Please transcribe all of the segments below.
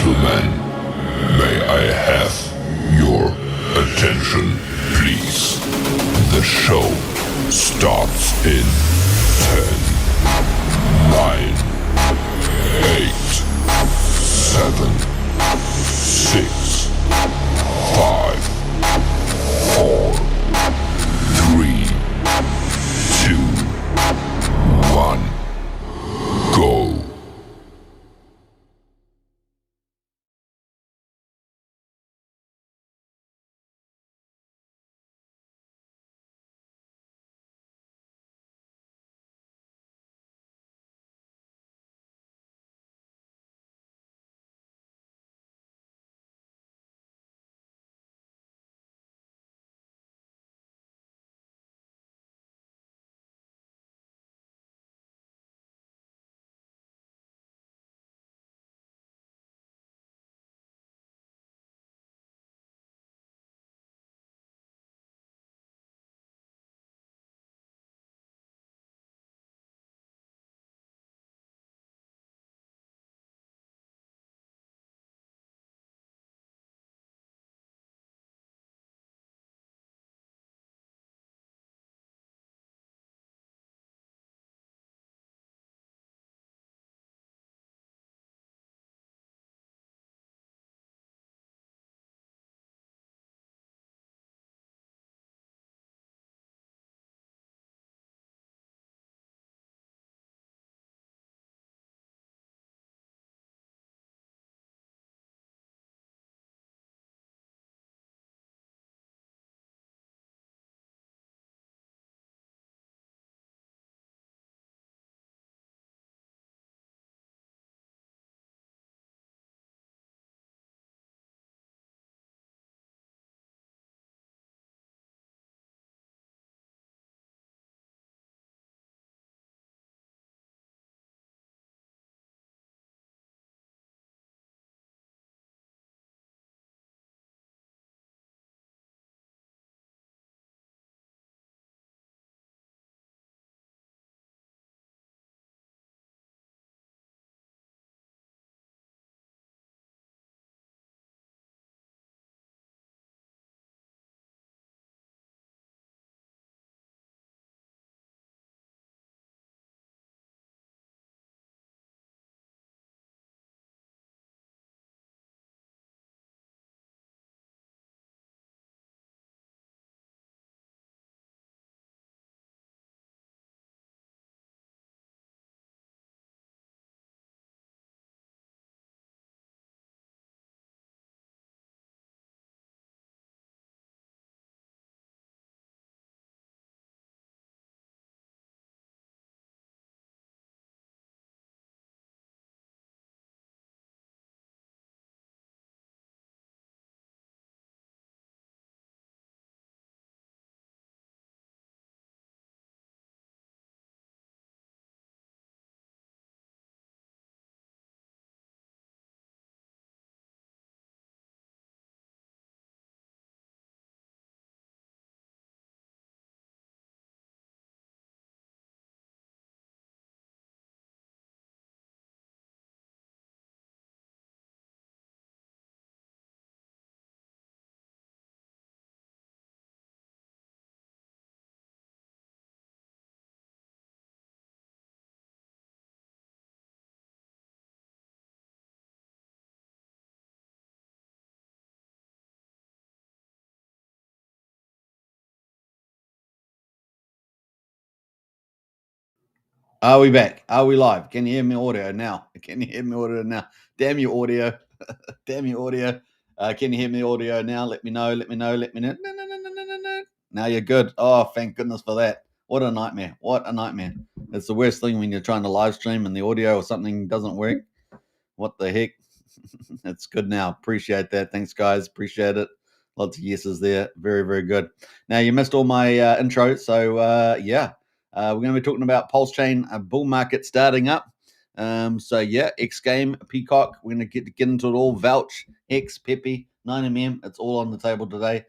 gentlemen, may I have your attention, please? The show starts in 10, 9, 8, 7, 6, 5, 4, 3, 2, 1, go. Are we back? Are we live? Can you hear me audio now? Can you hear me audio now? Damn you audio. Damn you audio. Can you hear me audio now? Let me know. Let me know. Let me know. No. Now you're good. Oh, thank goodness for that. What a nightmare. What a nightmare. It's the worst thing when you're trying to live stream and the audio or something doesn't work. What the heck? It's good now. Appreciate that. Thanks, guys. Appreciate it. Lots of yeses there. Very, very good. Now, you missed all my intro. So, yeah. We're going to be talking about PulseChain bull market starting up. XGame, PCock. We're going to get into it all. Vouch, X, Pepe, 9mm. It's all on the table today.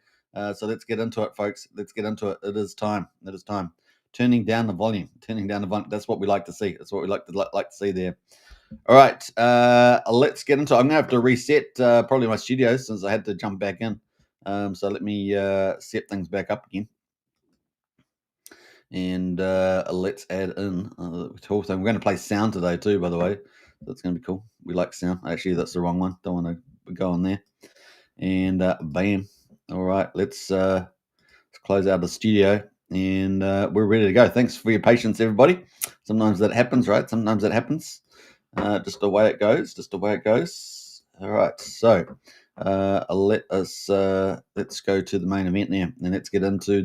So let's get into it, folks. Let's get into it. It is time. It is time. Turning down the volume. That's what we like to see. That's what we like to see there. All right, let's get into. I'm gonna have to reset probably my studio since I had to jump back in. So let me set things back up again, and let's add in the whole thing. We're going to play sound today too, by the way. That's going to be cool. We like sound. Actually, that's the wrong one. Don't want to go on there. And bam. All right, let's close out the studio, and we're ready to go. Thanks for your patience, everybody. Sometimes that happens, right? Sometimes that happens. Just the way it goes. Just the way it goes. All right. So let's go to the main event now, and let's get into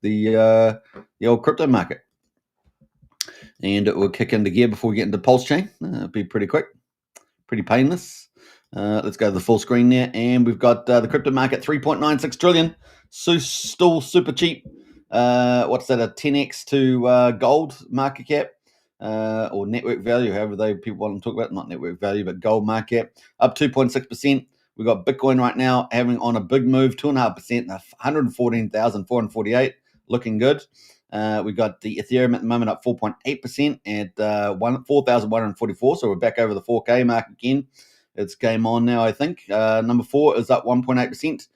the old crypto market. And it will kick into gear before we get into PulseChain. It'll be pretty quick, pretty painless. Let's go to the full screen there, and we've got the crypto market 3.96 trillion. So still super cheap. What's that? A 10x to gold market cap or network value, however people want to talk about it. Not network value, but gold market cap up 2.6%. We've got Bitcoin right now having on a big move, 2.5%, 114,448, looking good. We got the Ethereum at the moment up 4.8% at 4,144. So we're back over the 4K mark again. It's game on now, I think. Number 4 is up 1.8%.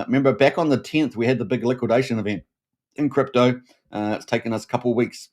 Remember, back on the 10th, we had the big liquidation event in crypto. It's taken us a couple of weeks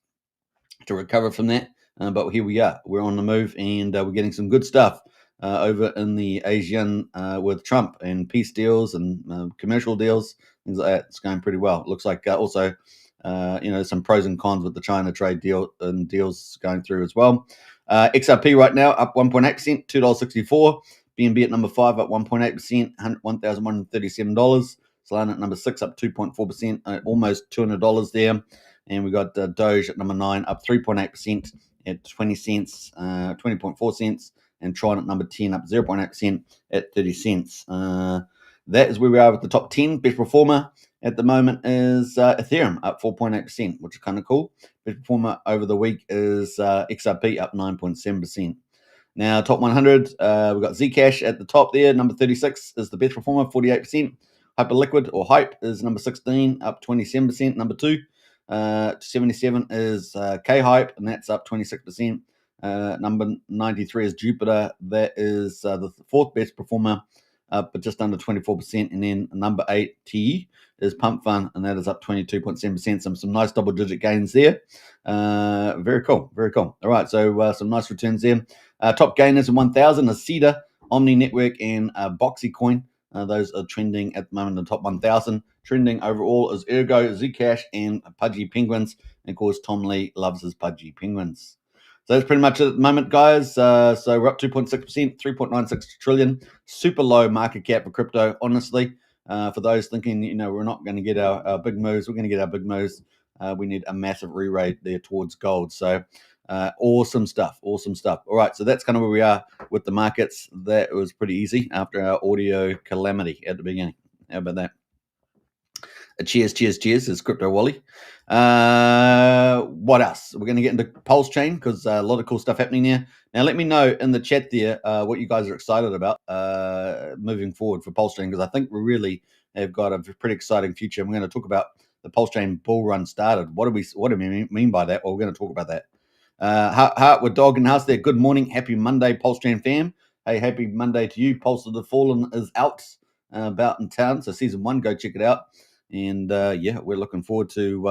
to recover from that. But here we are. We're on the move, and we're getting some good stuff over in the Asian with Trump and peace deals and commercial deals, things like that. It's going pretty well. It looks like also some pros and cons with the China trade deal and deals going through as well. XRP right now up 1.8%, $2.64. BNB at number 5 up 1.8%, $1,137. Solana at number 6 up 2.4%, almost $200 there. And we got Doge at number 9 up 3.8% at 20 cents, 20.4 cents. And Tron at number 10 up 0.8% at 30 cents. That is where we are with the top 10. Best performer at the moment is Ethereum up 4.8%, which is kind of cool. Best performer over the week is XRP up 9.7%. Now, top 100, we've got Zcash at the top there. Number 36 is the best performer, 48%. Hyperliquid or Hype is number 16, up 27%. Number 2, 77 is K-Hype, and that's up 26%. Number 93 is Jupiter. That is the fourth best performer, but just under 24%. And then number 8, T, is Pump Fun, and that is up 22.7%. Some nice double-digit gains there. Very cool, very cool. All right, so some nice returns there. Top gainers in 1,000 is Cedar, Omni Network, and Boxy Coin. Those are trending at the moment in the top 1,000. Trending overall is Ergo, Zcash, and Pudgy Penguins. And of course, Tom Lee loves his Pudgy Penguins. So that's pretty much it at the moment, guys. So we're up 2.6%, 3.96 trillion. Super low market cap for crypto, honestly. For those thinking, we're not going to get our big moves, we're going to get our big moves. We need a massive re-rate there towards gold. So awesome stuff. Awesome stuff. All right, so that's kind of where we are with the markets. That was pretty easy after our audio calamity at the beginning. How about that? Cheers, is Crypto Wally. What else? We're going to get into PulseChain because a lot of cool stuff happening there. Now, let me know in the chat there what you guys are excited about moving forward for PulseChain, because I think we really have got a pretty exciting future. And we're going to talk about the PulseChain bull run started. What do we mean by that? Well, we're going to talk about that. Heart with Dog and House there. Good morning. Happy Monday, PulseChain fam. Hey, happy Monday to you. Pulse of the Fallen is out about in town. So season 1, go check it out. And we're looking forward to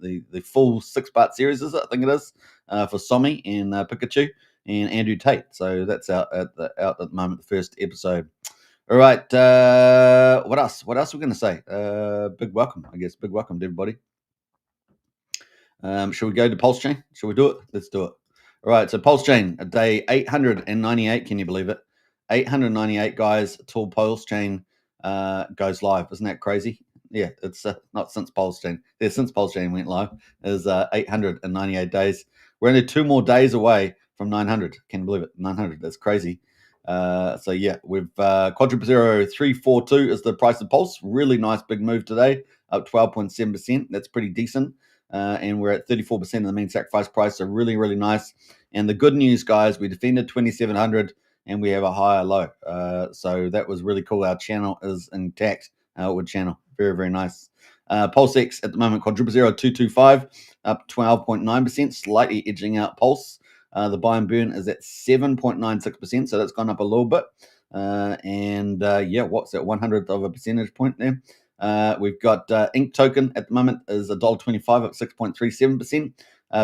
the full 6-part series, is it? I think it is, for Somi and Pikachu and Andrew Tate. So that's out at the moment, the first episode. All right. What else? What else are we going to say? Big welcome, I guess. Big welcome to everybody. Should we go to PulseChain? Should we do it? Let's do it. All right. So PulseChain, day 898. Can you believe it? 898, guys, till PulseChain goes live. Isn't that crazy? Yeah, it's not since PulseChain. Yeah, since PulseChain went live, is 898 days. We're only 2 more days away from 900. Can you believe it? 900. That's crazy. So yeah, we've quadruple 0342 is the price of Pulse. Really nice big move today, up 12.7%. That's pretty decent. And we're at 34% of the mean sacrifice price. So really, really nice. And the good news, guys, we defended 2,700 and we have a higher low. So that was really cool. Our channel is intact. Outward channel. Very, very nice. PulseX at the moment, quadruple 0225, up 12.9%, slightly edging out Pulse. The buy and burn is at 7.96%, so that's gone up a little bit. What's that? 100th of a percentage point there. We've got Ink token at the moment is $1.25 at 6.37%.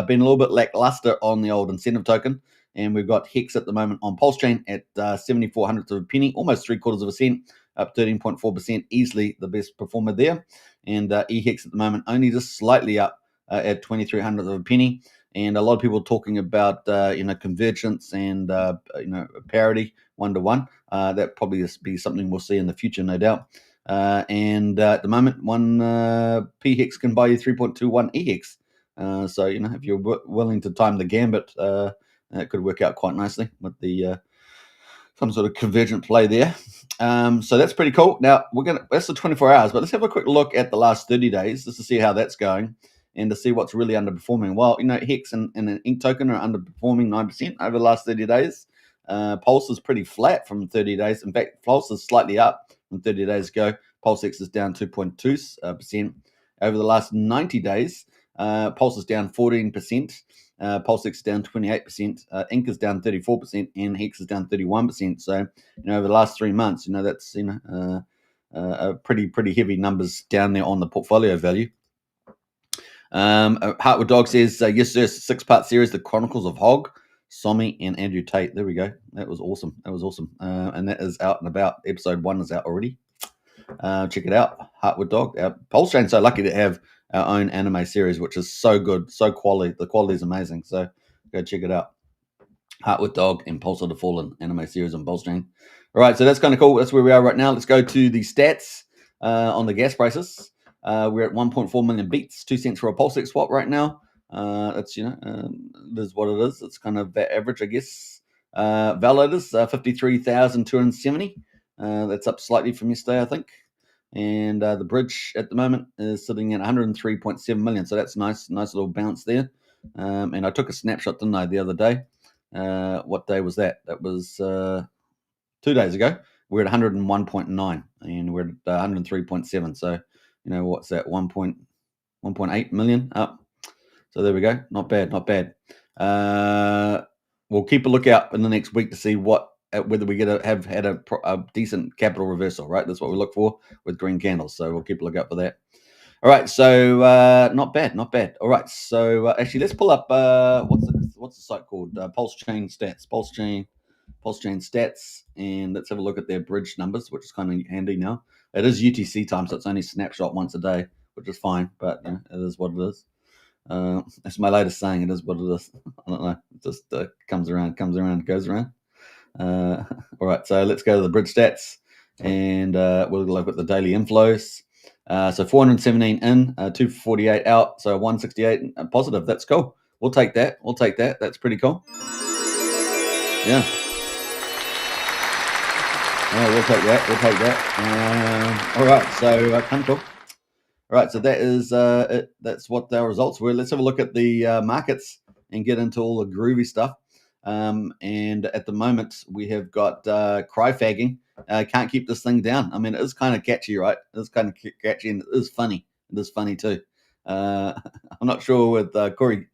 Been a little bit lackluster on the old incentive token. And we've got Hex at the moment on PulseChain at 74 hundredths of a penny, almost 3/4 of a cent, up 13.4%, easily the best performer there. And eHex at the moment only just slightly up at 23 hundredths of a penny. And a lot of people talking about convergence and parity 1-to-1. That probably be something we'll see in the future, no doubt. At the moment, one PHEX can buy you 3.21 EHEX. So if you're willing to time the gambit, it could work out quite nicely with the some sort of convergent play there. So that's pretty cool. Now that's the 24 hours, but let's have a quick look at the last 30 days just to see how that's going and to see what's really underperforming. Well, Hex and an Ink token are underperforming 9% over the last 30 days. Pulse is pretty flat from 30 days. In fact, Pulse is slightly up from 30 days ago. PulseX is down 2.2%. Over the last 90 days, Pulse is down 14%. PulseX is down 28%. Ink is down 34%, and Hex is down 31%. So, over the last 3 months, that's pretty heavy numbers down there on the portfolio value. Heartwood Dog says, yes, sir, 6-part series, The Chronicles of Hog, Somi, and Andrew Tate. There we go. That was awesome. And that is out and about. Episode 1 is out already. Check it out. Heartwood Dog. PulseChain's so lucky to have our own anime series, which is so good, so quality. The quality is amazing. So go check it out. Heartwood Dog and Pulse of the Fallen anime series on PulseChain. All right, so that's kind of cool. That's where we are right now. Let's go to the stats on the gas prices. We're at 1.4 million beats, 2 cents for a PulseX swap right now. That's it is what it is. It's kind of that average, I guess. Validators 53,270. That's up slightly from yesterday, I think. And the bridge at the moment is sitting at 103.7 million. So that's nice little bounce there. And I took a snapshot, didn't I, the other day? What day was that? That was 2 days ago. We're at 101.9 and we're at 103.7. So, what's that? 1.8 million up. So there we go. Not bad. We'll keep a lookout in the next week to see whether we have had a decent capital reversal, right? That's what we look for with green candles. So we'll keep a lookout for that. All right. So not bad. All right. So actually, let's pull up what's the site called? PulseChain stats. PulseChain stats, and let's have a look at their bridge numbers, which is kind of handy now. It is UTC time, so it's only snapshot once a day, which is fine. But it is what it is. That's my latest saying. It is what it is. I don't know. It just comes around, goes around. All right, so let's go to the bridge stats, and we'll look at the daily inflows. So 417 in, 248 out, so 168 positive. That's cool. We'll take that. That's pretty cool. Yeah. We'll take that. All right, so kind of cool. All right, so that is it. That's what our results were. Let's have a look at the markets and get into all the groovy stuff. And at the moment, we have got cry-fagging. Can't keep this thing down. I mean, it is kind of catchy, right? It is kind of catchy, and it is funny. It is funny too. I'm not sure with Corey.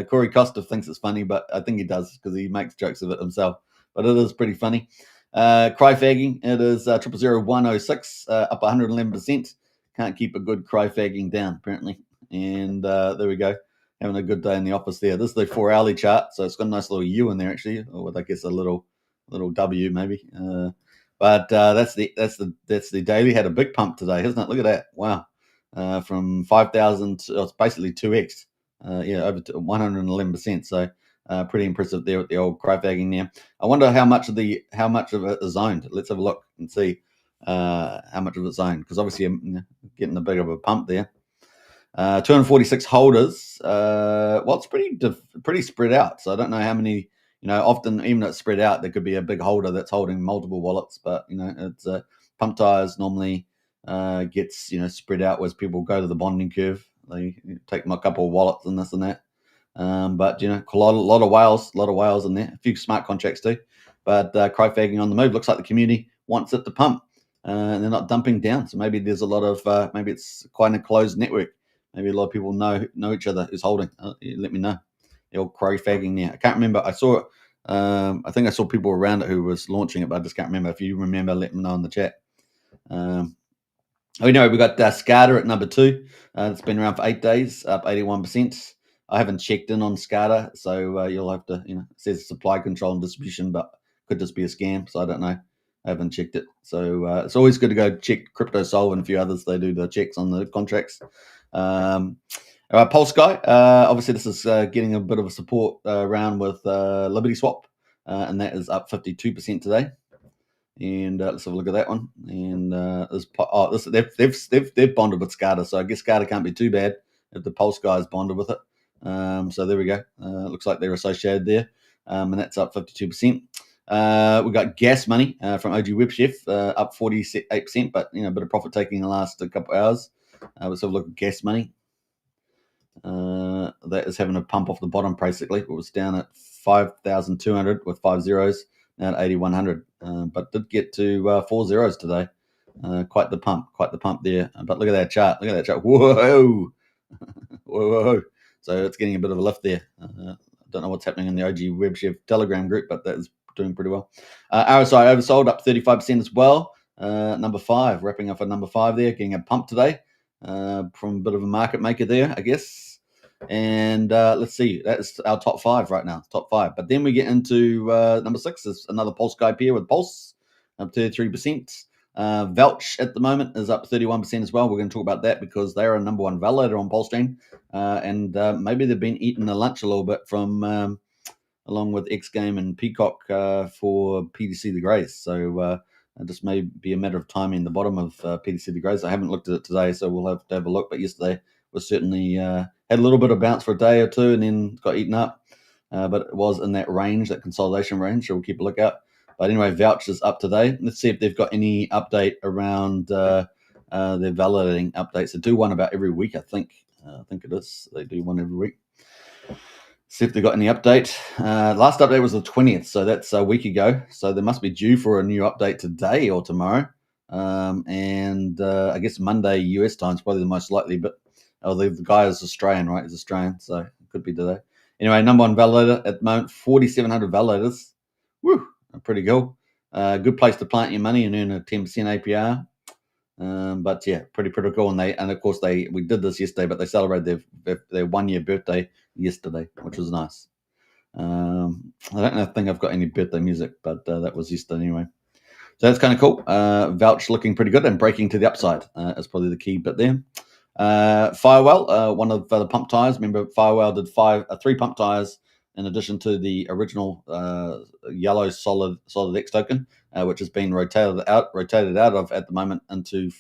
Corey Costa thinks it's funny, but I think he does because he makes jokes of it himself. But it is pretty funny. Cry-fagging, it is 000106, up 111%. Can't keep a good cry-fagging down, apparently. And there we go. Having a good day in the office there. This is the 4-hourly chart, so it's got a nice little U in there actually, or with I guess a little W maybe. But that's the daily. Had a big pump today, hasn't it? Look at that! Wow, from 5,000 to it's basically 2x. Over to 111%. So pretty impressive there with the old cry-fagging there. I wonder how much of it is owned. Let's have a look and see how much of it's owned, because obviously I'm getting a bit of a pump there. 246 holders. Well, it's pretty spread out. So I don't know how many. Often even though it's spread out, there could be a big holder that's holding multiple wallets. But it's pump tires normally gets spread out as people go to the bonding curve. They take a couple of wallets and this and that. But a lot of whales in there. A few smart contracts too. But cry-fagging on the move. Looks like the community wants it to pump. And they're not dumping down. So maybe there's a lot of it's quite a closed network. Maybe a lot of people know each other who's holding. Let me know. the old crow fagging there. I can't remember. I saw it. I think I saw people around it who was launching it, but I just can't remember. If you remember, let me know in the chat. We got SCADA at number 2. It's been around for 8 days, up 81%. I haven't checked in on SCADA, so you'll have to, it says supply control and distribution, but could just be a scam, so I don't know. I haven't checked it. So it's always good to go check CryptoSolve and a few others. They do the checks on the contracts. Pulse Guy, obviously this is getting a bit of a support round with Liberty Swap, and that is up 52% today. And let's have a look at that one. And they've bonded with SCADA, so I guess SCADA can't be too bad if the Pulse Guys bonded with it. So there we go. Looks like they're associated there, and that's up 52%. We got Gas Money from OG Web Chef up 48%, but a bit of profit taking in the last couple of hours. Let's have a look at Gas Money. That is having a pump off the bottom basically. It was down at 5,200 with 5 zeros, now at 8,100, but did get to 4 zeros today. Quite the pump there. But look at that chart. Whoa. Whoa. So it's getting a bit of a lift there. I don't know what's happening in the OG Web Chef Telegram group, but that is doing pretty well. RSI oversold up 35% as well. Number 5, wrapping up at number 5 there, getting a pump today from a bit of a market maker there, I guess. And let's see, that's our top 5 right now, top 5. But then we get into number 6 is another Pulse guy pair with Pulse, up 33%. Vouch at the moment is up 31% as well. We're going to talk about that because they are a number 1 validator on PulseChain, and maybe they've been eating the lunch a little bit from along with XGame and PCock for PDC the Grays. So it just may be a matter of timing the bottom of PDC the Grays. I haven't looked at it today, so we'll have to have a look. But yesterday was certainly had a little bit of bounce for a day or two and then got eaten up. But it was in that range, that consolidation range, so we'll keep a lookout. But anyway, Vouch is up today. Let's see if they've got any update around their validating updates. They do one about every week, I think. I think it is. They do one every week. See if they got any update. Last update was the 20th, so that's a week ago. So they must be due for a new update today or tomorrow. And I guess Monday US time is probably the most likely. But the guy is Australian, right? He's Australian, so it could be today. Anyway, number 1 validator at the moment, 4,700 validators. Woo, pretty cool. Good place to plant your money and earn a 10% APR. But yeah, pretty cool. And of course we did this yesterday, but they celebrated their 1-year birthday yesterday, which was nice. I don't think I've got any birthday music, but that was yesterday anyway. So that's kind of cool. Vouch looking pretty good and breaking to the upside is probably the key bit there. Firewell, one of the pump tires. Remember, Firewell did 3 pump tires in addition to the original yellow solid X token, which has been rotated out of at the moment into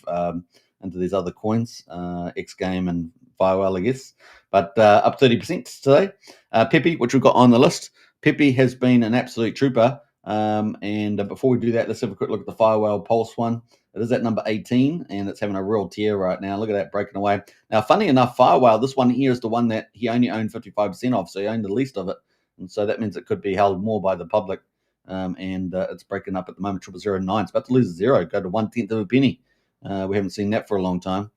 these other coins, XGame and Firewell, I guess. But up 30% today. Pepe, which we've got on the list. Pepe has been an absolute trooper. And before we do that, let's have a quick look at the Firewell Pulse one. It is at number 18, and it's having a real tear right now. Look at that, breaking away. Now, funny enough, Firewell, this one here is the one that he only owned 55% of, so he owned the least of it. And so that means it could be held more by the public. And it's breaking up at the moment, 0009. It's about to lose 0, go to 1/10 of a penny. We haven't seen that for a long time,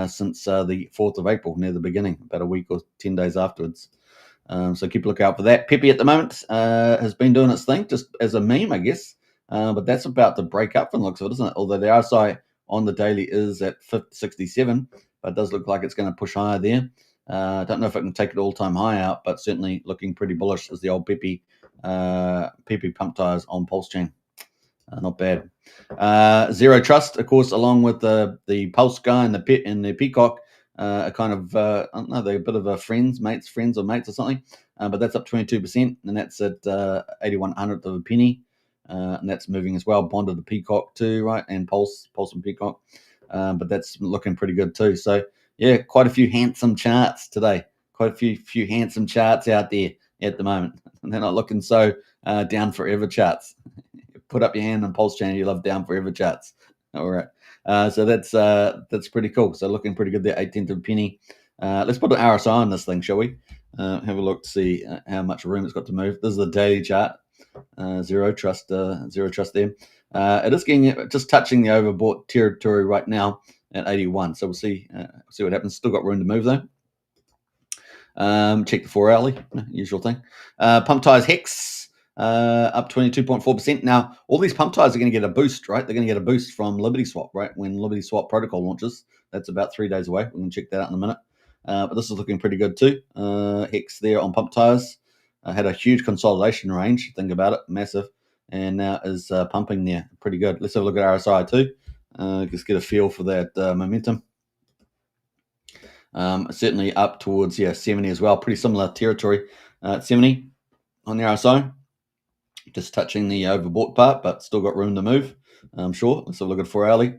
since the 4th of April, near the beginning, about a week or 10 days afterwards. So keep a look out for that. Pepe at the moment has been doing its thing, just as a meme, I guess. But that's about to break up from the looks of it, isn't it? Although the RSI on the daily is at 67, but it does look like it's going to push higher there. I don't know if it can take an all-time high out, but certainly looking pretty bullish as the old Pepe pump tires on PulseChain. Not bad. Zero Trust, of course, along with the Pulse guy and the Peacock, are kind of I don't know, they're a bit of a friends or mates or something. But that's up 22%, and that's at 81/100th of a penny. And that's moving as well. Bonded to Peacock too, right? And Pulse and Peacock. But that's looking pretty good too. So yeah, quite a few handsome charts today. Quite a few handsome charts out there at the moment. And they're not looking so down forever charts. Put up your hand on PulseChain. You love down forever charts. All right. So that's pretty cool. So looking pretty good there. 18th of a penny. Let's put an RSI on this thing, shall we? Have a look to see how much room it's got to move. This is the daily chart. Zero trust there. It is getting just touching the overbought territory right now at 81. So we'll see what happens. Still got room to move though. Check the 4 hourly, usual thing. Pump ties Hex up 22.4%. Now, all these pump ties are going to get a boost, right? They're going to get a boost from Liberty Swap, right? When Liberty Swap protocol launches, that's about 3 days away. We can check that out in a minute. But this is looking pretty good too. Hex there on pump ties had a huge consolidation range. Think about it, massive, and now is pumping there, pretty good. Let's have a look at RSI too. Just get a feel for that momentum. Certainly up towards 70 as well. Pretty similar territory. 70 on the RSI. Just touching the overbought part, but still got room to move. I'm sure. Let's have a look at 4 hourly.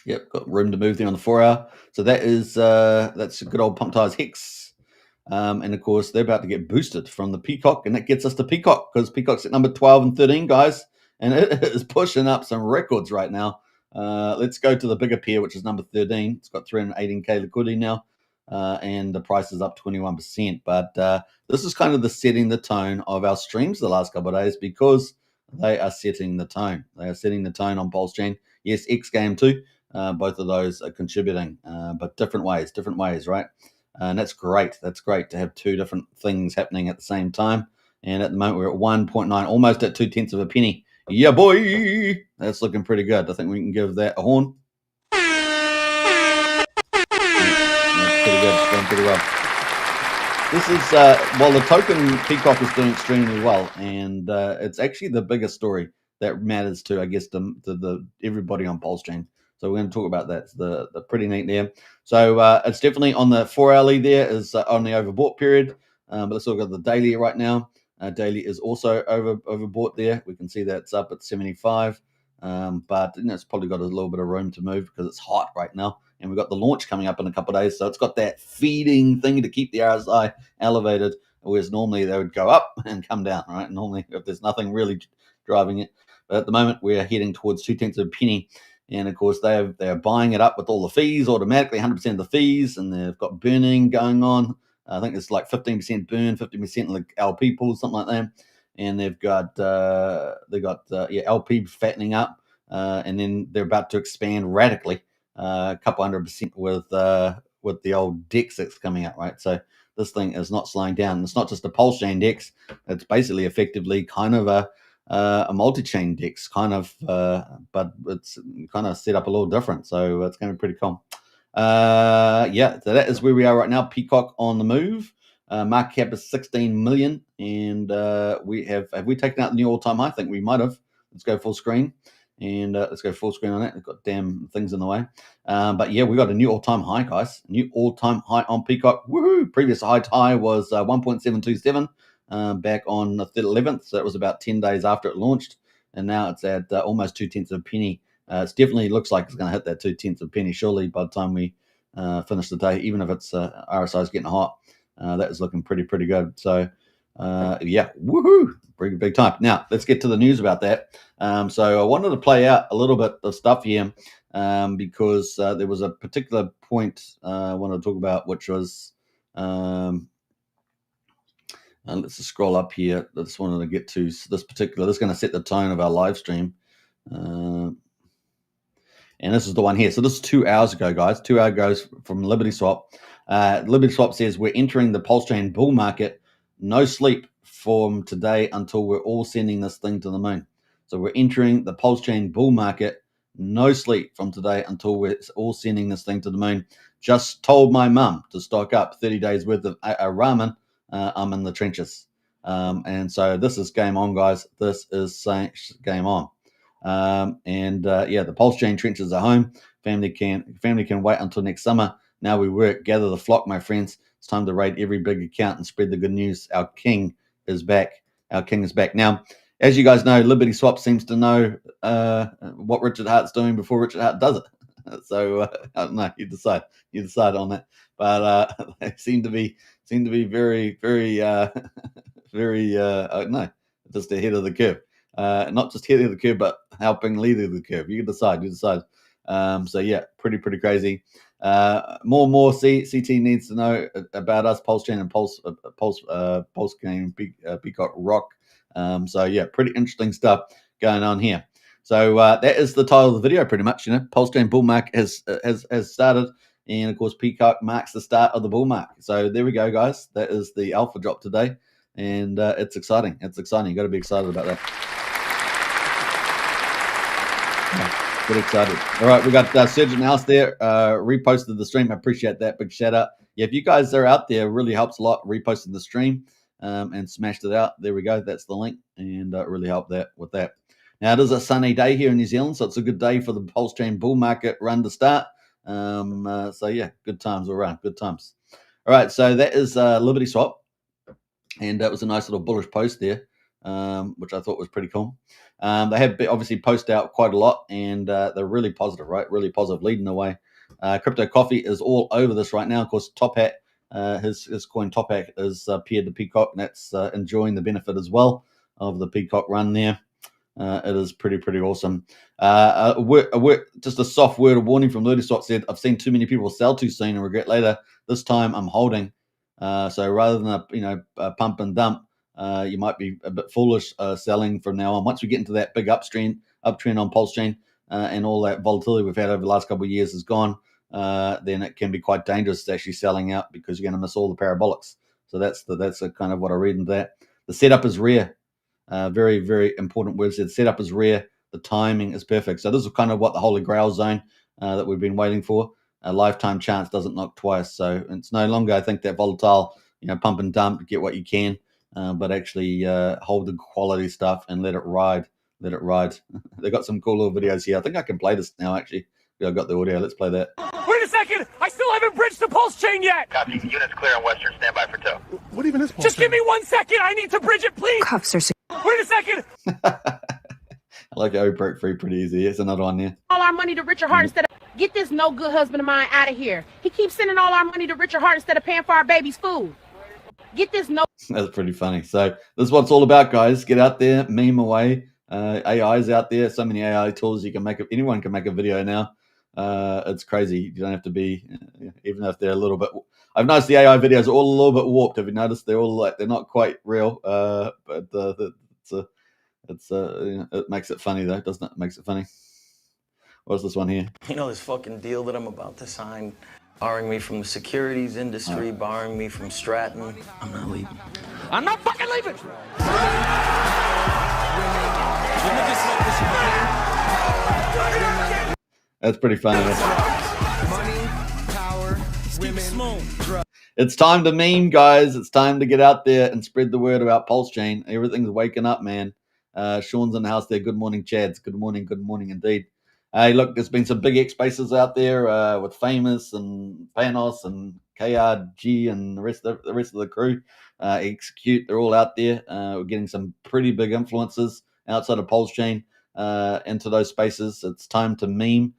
Yep, got room to move there on the 4 hour. So that is that's a good old pump ties Hex. And of course, they're about to get boosted from the PCock, and that gets us to PCock because PCock's at number 12 and 13, guys, and it is pushing up some records right now. Let's go to the bigger pair, which is number 13. It's got 318k liquidity now, and the price is up 21%. But this is kind of the setting the tone of our streams the last couple of days because they are setting the tone. They are setting the tone on PulseChain. Yes, XGame too. Both of those are contributing, but different ways, right? And that's great. That's great to have two different things happening at the same time. And at the moment, we're at 1.9, almost at 0.2 of a penny. Yeah, boy. That's looking pretty good. I think we can give that a horn. Yeah, that's pretty good. It's going pretty well. This is, well, the token PCock is doing extremely well. And it's actually the biggest story that matters to, I guess, the everybody on PulseChain. So we're going to talk about that. It's the pretty neat there. So it's definitely on the 4 hourly there is on the overbought period. But let's look at the daily right now. Daily is also overbought there. We can see that's up at 75. But it's probably got a little bit of room to move because it's hot right now. And we've got the launch coming up in a couple of days. So it's got that feeding thing to keep the RSI elevated, whereas normally they would go up and come down, right? Normally, if there's nothing really driving it. But at the moment, we're heading towards 0.2 of a penny. And of course, they're buying it up with all the fees automatically, 100% of the fees, and they've got burning going on. I think it's like 15% burn, 50% like LP pools, something like that. And they've got LP fattening up, and then they're about to expand radically, a couple 100% with the old DEX that's coming out, right? So this thing is not slowing down. It's not just a PulseChain DEX; it's basically effectively kind of a multi-chain DEX kind of, but it's kind of set up a little different. So it's going to be pretty cool. So that is where we are right now. PCock on the move. Market cap is 16 million, and we have we taken out the new all-time high? I think we might have. Let's go full screen, and let's go full screen on that. We've got damn things in the way, but yeah, we got a new all-time high, guys. New all-time high on PCock. Woohoo! Previous high was 1.727. Back on the 11th, so it was about 10 days after it launched, and now it's at almost 0.2 of a penny. It definitely looks like it's going to hit that 0.2 of a penny surely by the time we finish the day, even if it's RSI is getting hot. That is looking pretty good. So woohoo, big time. Now let's get to the news about that. So I wanted to play out a little bit of stuff here because there was a particular point I wanted to talk about, which was let's just scroll up here. I just wanted to get to this particular. This is going to set the tone of our live stream. And this is the one here. So this is 2 hours ago, guys. 2 hours ago from Liberty Swap. Liberty Swap says we're entering the PulseChain bull market. No sleep from today until we're all sending this thing to the moon. So we're entering the PulseChain bull market. No sleep from today until we're all sending this thing to the moon. Just told my mum to stock up 30 days worth of ramen. I'm in the trenches. And so this is game on, guys. This is game on. The PulseChain trenches are home. Family can wait until next summer. Now we work. Gather the flock, my friends. It's time to raid every big account and spread the good news. Our king is back. Our king is back. Now, as you guys know, Liberty Swap seems to know what Richard Hart's doing before Richard Hart does it. So I don't know. You decide on that. But they seem to be very just ahead of the curve. Not just ahead of the curve, but helping lead the curve. You decide. So yeah, pretty crazy. More CT needs to know about us, PulseChain and PulseChain, PCock Rock. So yeah, pretty interesting stuff going on here. So that is the title of the video, pretty much. PulseChain bull market has started. And of course, PCock marks the start of the bull market. So there we go, guys. That is the alpha drop today. And it's exciting. It's exciting. You've got to be excited about that. Yeah, get excited. All right, we got Surgeon House there. Reposted the stream. I appreciate that. Big shout out. Yeah, if you guys are out there, it really helps a lot. Reposting the stream and smashed it out. There we go. That's the link. And it really helped that with that. Now, it is a sunny day here in New Zealand, so it's a good day for the PulseChain bull market run to start. So, yeah, good times all around. Good times. All right, so that is Liberty Swap. And that was a nice little bullish post there, which I thought was pretty cool. They have obviously posted out quite a lot, and they're really positive, right? Really positive, leading the way. Crypto Coffee is all over this right now. Of course, Top Hat, his coin Top Hat is paired to PCock, and that's enjoying the benefit as well of the PCock run there. It is pretty awesome. Just a soft word of warning from LudiSwap said, I've seen too many people sell too soon and regret later. This time I'm holding. So rather than a pump and dump, you might be a bit foolish selling from now on. Once we get into that big uptrend on PulseChain and all that volatility we've had over the last couple of years is gone, then it can be quite dangerous actually selling out because you're going to miss all the parabolics. So that's kind of what I read into that. The setup is rare. Very, very important words. The setup is rare. The timing is perfect. So this is kind of what the holy grail zone that we've been waiting for. A lifetime chance doesn't knock twice. So it's no longer, I think, that volatile, pump and dump, get what you can, but actually hold the quality stuff and let it ride. Let it ride. They got some cool little videos here. I think I can play this now, actually. I've got the audio. Let's play that. Wait a second! I still haven't bridged the PulseChain yet! Copy. Units clear on Western. Stand by for tow. What even is PulseChain? Just give me 1 second! I need to bridge it, please! Cuffs are Wait a second! I like how he broke free pretty easy. Here's another one there. All our money to Richard Hart instead of get this no good husband of mine out of here. He keeps sending all our money to Richard Hart instead of paying for our baby's food. Get this no. That's pretty funny. So this is what it's all about, guys. Get out there, meme away. AI's out there. So many AI tools you can make. Anyone can make a video now. It's crazy. You don't have to be, even if they're a little bit. I've noticed the AI videos are all a little bit warped. Have you noticed? They're all they're not quite real. But it makes it funny though, doesn't it? It makes it funny. What's this one here? You know this fucking deal that I'm about to sign, barring me from the securities industry, barring me from Stratton. I'm not leaving. I'm not fucking leaving! That's pretty funny. Money, power, women, It's time to meme, guys. It's time to get out there and spread the word about PulseChain. Everything's waking up, man. Sean's in the house there. Good morning, Chads. Good morning indeed. Hey, look, there's been some big X spaces out there with Famous and Panos and KRG and the rest of the crew. Execute, they're all out there. We're getting some pretty big influences outside of PulseChain into those spaces. It's time to meme.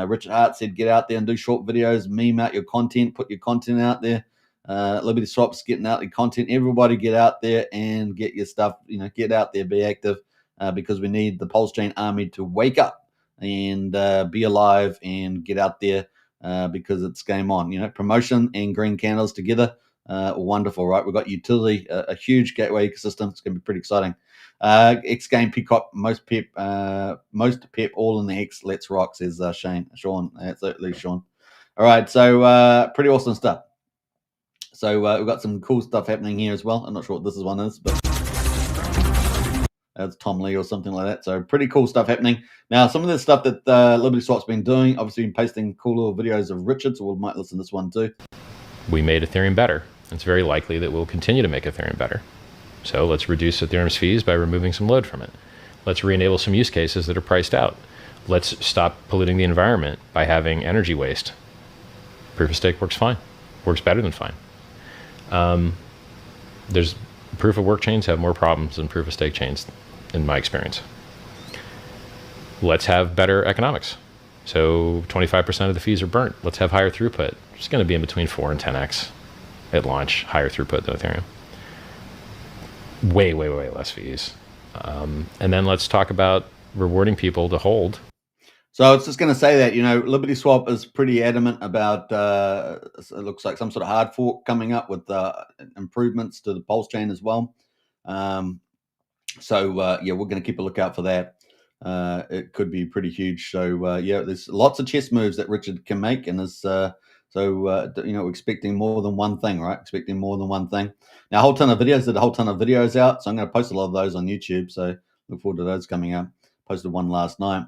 Richard Hart said, get out there and do short videos, meme out your content, put your content out there. Liberty Swap's getting out your content. Everybody get out there and get your stuff, get out there, be active, because we need the PulseChain army to wake up and be alive and get out there because it's game on. Promotion and green candles together, wonderful, right? We've got utility, a huge gateway ecosystem. It's going to be pretty exciting. XGame, PCock, most Pep, all in the X. Let's rock, says Sean. Absolutely, Sean. All right, so pretty awesome stuff. So we've got some cool stuff happening here as well. I'm not sure what this one is, but that's Tom Lee or something like that. So pretty cool stuff happening. Now, some of the stuff that Liberty Swap's been doing, obviously been pasting cool little videos of Richard, so we might listen to this one too. We made Ethereum better. It's very likely that we'll continue to make Ethereum better. So let's reduce Ethereum's fees by removing some load from it. Let's re-enable some use cases that are priced out. Let's stop polluting the environment by having energy waste. Proof of stake works fine. Works better than fine. There's proof of work chains have more problems than proof of stake chains, in my experience. Let's have better economics. So 25% of the fees are burnt. Let's have higher throughput. It's going to be in between 4 and 10x at launch, higher throughput than Ethereum. Way less fees. And then let's talk about rewarding people to hold. So I was just going to say that, Liberty Swap is pretty adamant about, it looks like some sort of hard fork coming up with improvements to the PulseChain as well. So we're going to keep a lookout for that. It could be pretty huge. So, there's lots of chess moves that Richard can make, and there's So, we're expecting more than one thing, right? Expecting more than one thing. Now, a whole ton of videos, did a whole ton of videos out. So I'm going to post a lot of those on YouTube. So look forward to those coming out. Posted one last night.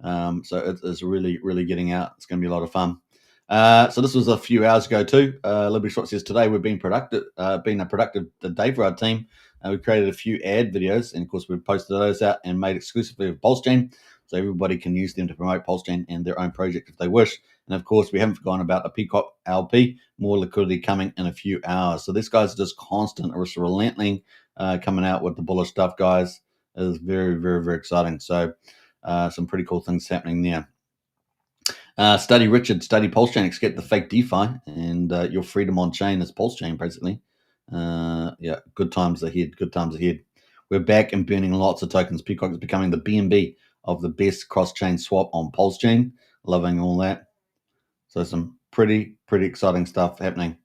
So it's really, really getting out. It's going to be a lot of fun. So this was a few hours ago too. Liberty Swap says today we've been productive, been a productive day for our team. We created a few ad videos, and of course we've posted those out and made exclusively with PulseChain, so everybody can use them to promote PulseChain and their own project if they wish. And of course, we haven't forgotten about the PCock LP. More liquidity coming in a few hours. So this guy's just constant, or relentless, coming out with the bullish stuff, guys. It is very, very, very exciting. So some pretty cool things happening there. Study Richard, study PulseChain, escape the fake DeFi, and your freedom on chain is PulseChain, basically. Yeah, good times ahead. Good times ahead. We're back and burning lots of tokens. PCock is becoming the BNB of the best cross-chain swap on PulseChain. Loving all that. So some pretty exciting stuff happening.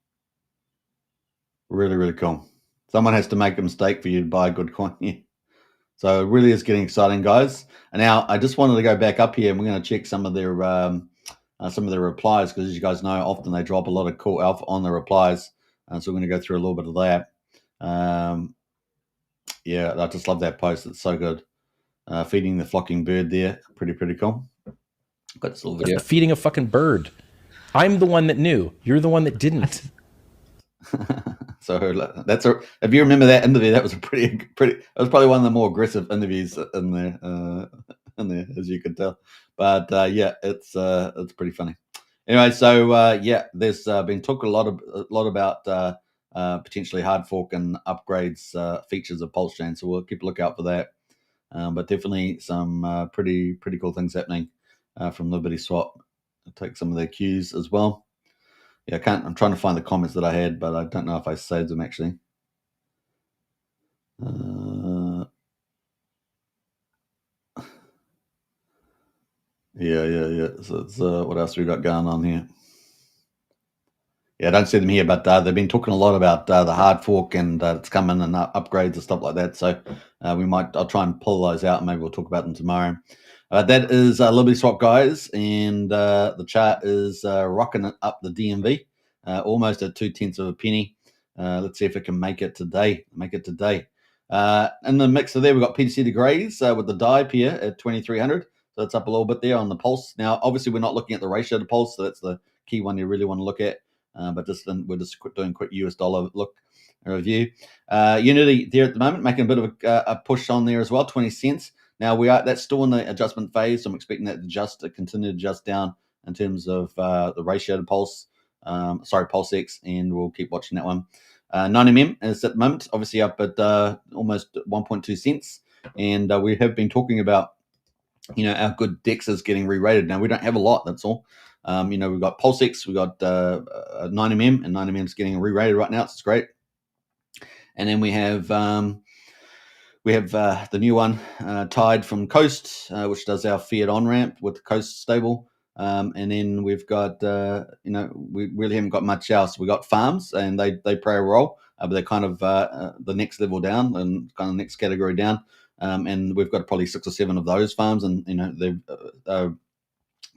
Really, really cool. Someone has to make a mistake for you to buy a good coin. Yeah. So it really is getting exciting, guys. And now I just wanted to go back up here, and we're going to check some of their replies, because as you guys know, often they drop a lot of cool alpha on the replies. So we're going to go through a little bit of that. Yeah, I just love that post. It's so good. Feeding the flocking bird there. Pretty cool. Got this little video. Feeding a fucking bird. I'm the one that knew. You're the one that didn't. So if you remember that interview, that was a pretty. It was probably one of the more aggressive interviews in there, as you could tell. But yeah, it's pretty funny. Anyway, so yeah, there's been talked a lot about potentially hard fork and upgrades features of PulseChain. So we'll keep a lookout for that. But definitely some pretty cool things happening from Liberty Swap. I'll take some of their cues as well. Yeah, I'm trying to find the comments that I had, but I don't know if I saved them actually. Yeah. So it's, what else we got going on here? Yeah, I don't see them here, but they've been talking a lot about the hard fork, and it's coming, and upgrades and stuff like that. So I'll try and pull those out, and maybe we'll talk about them tomorrow. That is Liberty Swap, guys, and the chart is rocking it up the DMV, almost at 0.2 of a penny. Let's see if it can make it today. In the mix of there, we've got PTC de Grays with the dive here at 2,300. So it's up a little bit there on the pulse. Now, obviously, we're not looking at the ratio to pulse, so that's the key one you really want to look at. But we're just doing a quick US dollar look review. Unity there at the moment, making a bit of a push on there as well, 20 cents. Now that's still in the adjustment phase, so I'm expecting that to continue to adjust down in terms of the ratio to pulse. PulseX, and we'll keep watching that one. 9mm is at the moment obviously up at almost 1.2 cents, and we have been talking about our good DEX is getting re-rated. Now we don't have a lot, that's all. We've got PulseX, we've got 9mm, and 9mm is getting re-rated right now, so it's great. And then we have the new one, Tide from Coast, which does our fiat on-ramp with the Coast stable. And then we've got, we really haven't got much else. We got farms, and they play a role, but they're kind of the next level down and kind of next category down. And we've got probably 6 or 7 of those farms, and they're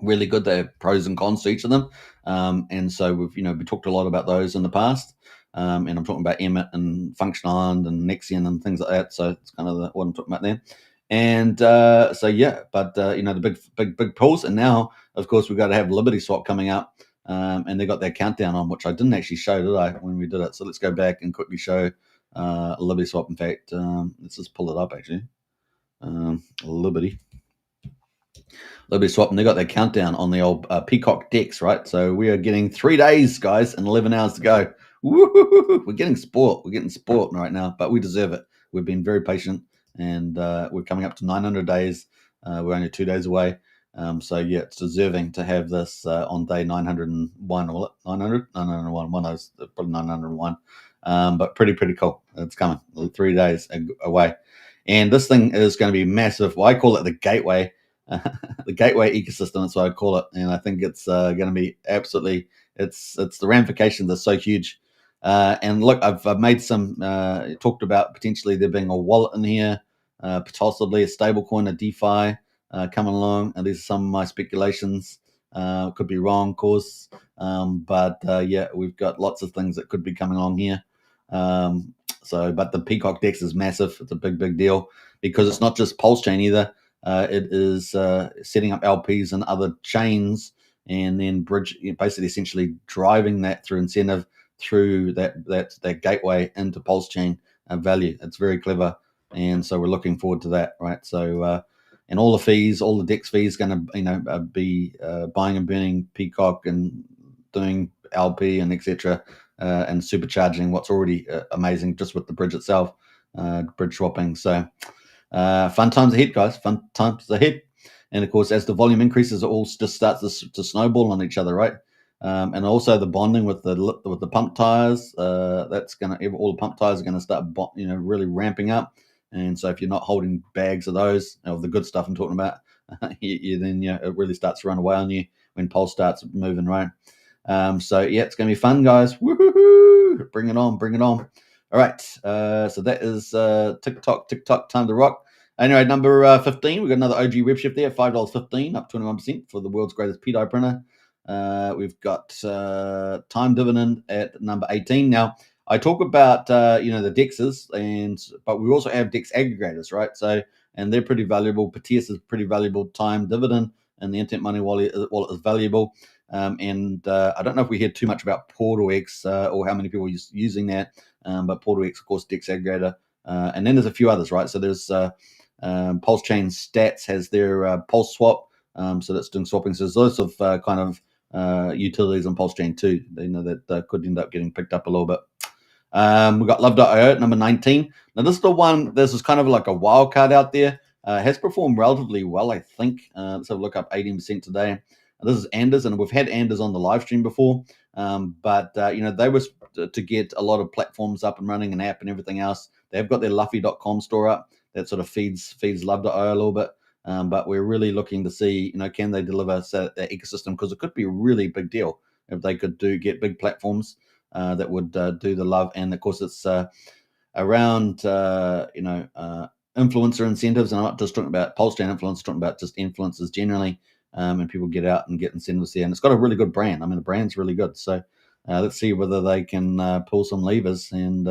really good. They have pros and cons to each of them. And so we talked a lot about those in the past. And I'm talking about Emmet and Function Island and Nexion and things like that. So it's kind of what I'm talking about there. And so yeah, but the big pulls, and now of course we've got to have Liberty Swap coming up, and they got their countdown on, which I didn't actually show, did I, when we did it? So let's go back and quickly show Liberty Swap. In fact, let's just pull it up actually. Liberty Swap, and they got their countdown on the old PCock DEX, right? So we are getting 3 days, guys, and 11 hours to go. Woo-hoo-hoo-hoo. We're getting sport right now, but we deserve it. We've been very patient, and we're coming up to 900 days. We're only 2 days away. So yeah, it's deserving to have this on day 901, or 900? 901, one of those, probably 901. But pretty cool. It's coming, 3 days away. And this thing is going to be massive. Well, I call it the gateway, the gateway ecosystem. That's what I call it. And I think it's going to be absolutely, it's the ramifications are so huge. And look, I've made some, talked about potentially there being a wallet in here, possibly a stable coin, a DeFi coming along. And these are some of my speculations. Could be wrong, of course. But yeah, we've got lots of things that could be coming along here. But the PCock DEX is massive. It's a big deal because it's not just PulseChain either. It is setting up LPs and other chains, and then basically essentially driving that through incentive through that gateway into PulseChain value. It's very clever, and so we're looking forward to that, right? So and all the fees, all the DEX fees, going to be buying and burning PCock and doing LP and etc. And supercharging what's already amazing just with the bridge itself, bridge swapping. So fun times ahead, guys. Fun times ahead. And of course, as the volume increases, it all just starts to snowball on each other, right? And also the bonding with the pump tires. That's all the pump tires are going to start, really ramping up. And so if you're not holding bags of those, of the good stuff I'm talking about, then it really starts to run away on you when Pulse starts moving, right? So yeah, it's going to be fun, guys. Woohoo! Bring it on, bring it on. All right. So that is TikTok time to rock. Anyway, number 15, we've got another OG Redshift there, $5.15, up 21% for the world's greatest PDI printer. We've got time dividend at number 18. Now, I talk about the DEXs, but we also have DEX aggregators, right? So, and they're pretty valuable. Patias is pretty valuable. Time dividend and the Internet Money wallet is valuable. I don't know if we hear too much about PortalX or how many people are using that, but PortalX, of course, DEX aggregator, and then there's a few others, right? So there's PulseChain Stats has their Pulse Swap, so that's doing swapping. So there's lots of kind of utilities on PulseChain too. That could end up getting picked up a little bit. We've got Love.io at number 19. Now, this is the one, this is kind of like a wild card out there. Has performed relatively well, I think. Let's have a look, up 18% today. This is Anders, and we've had Anders on the live stream before. But they were to get a lot of platforms up and running, an app and everything else. They've got their Luffy.com store up that sort of feeds Love.io a little bit. But we're really looking to see, can they deliver that ecosystem? Because it could be a really big deal if they could get big platforms that would do the love. And of course, it's around influencer incentives. And I'm not just talking about PulseChain influence, talking about just influencers generally. And people get out and get incentives there. And it's got a really good brand. I mean, the brand's really good. So let's see whether they can pull some levers. And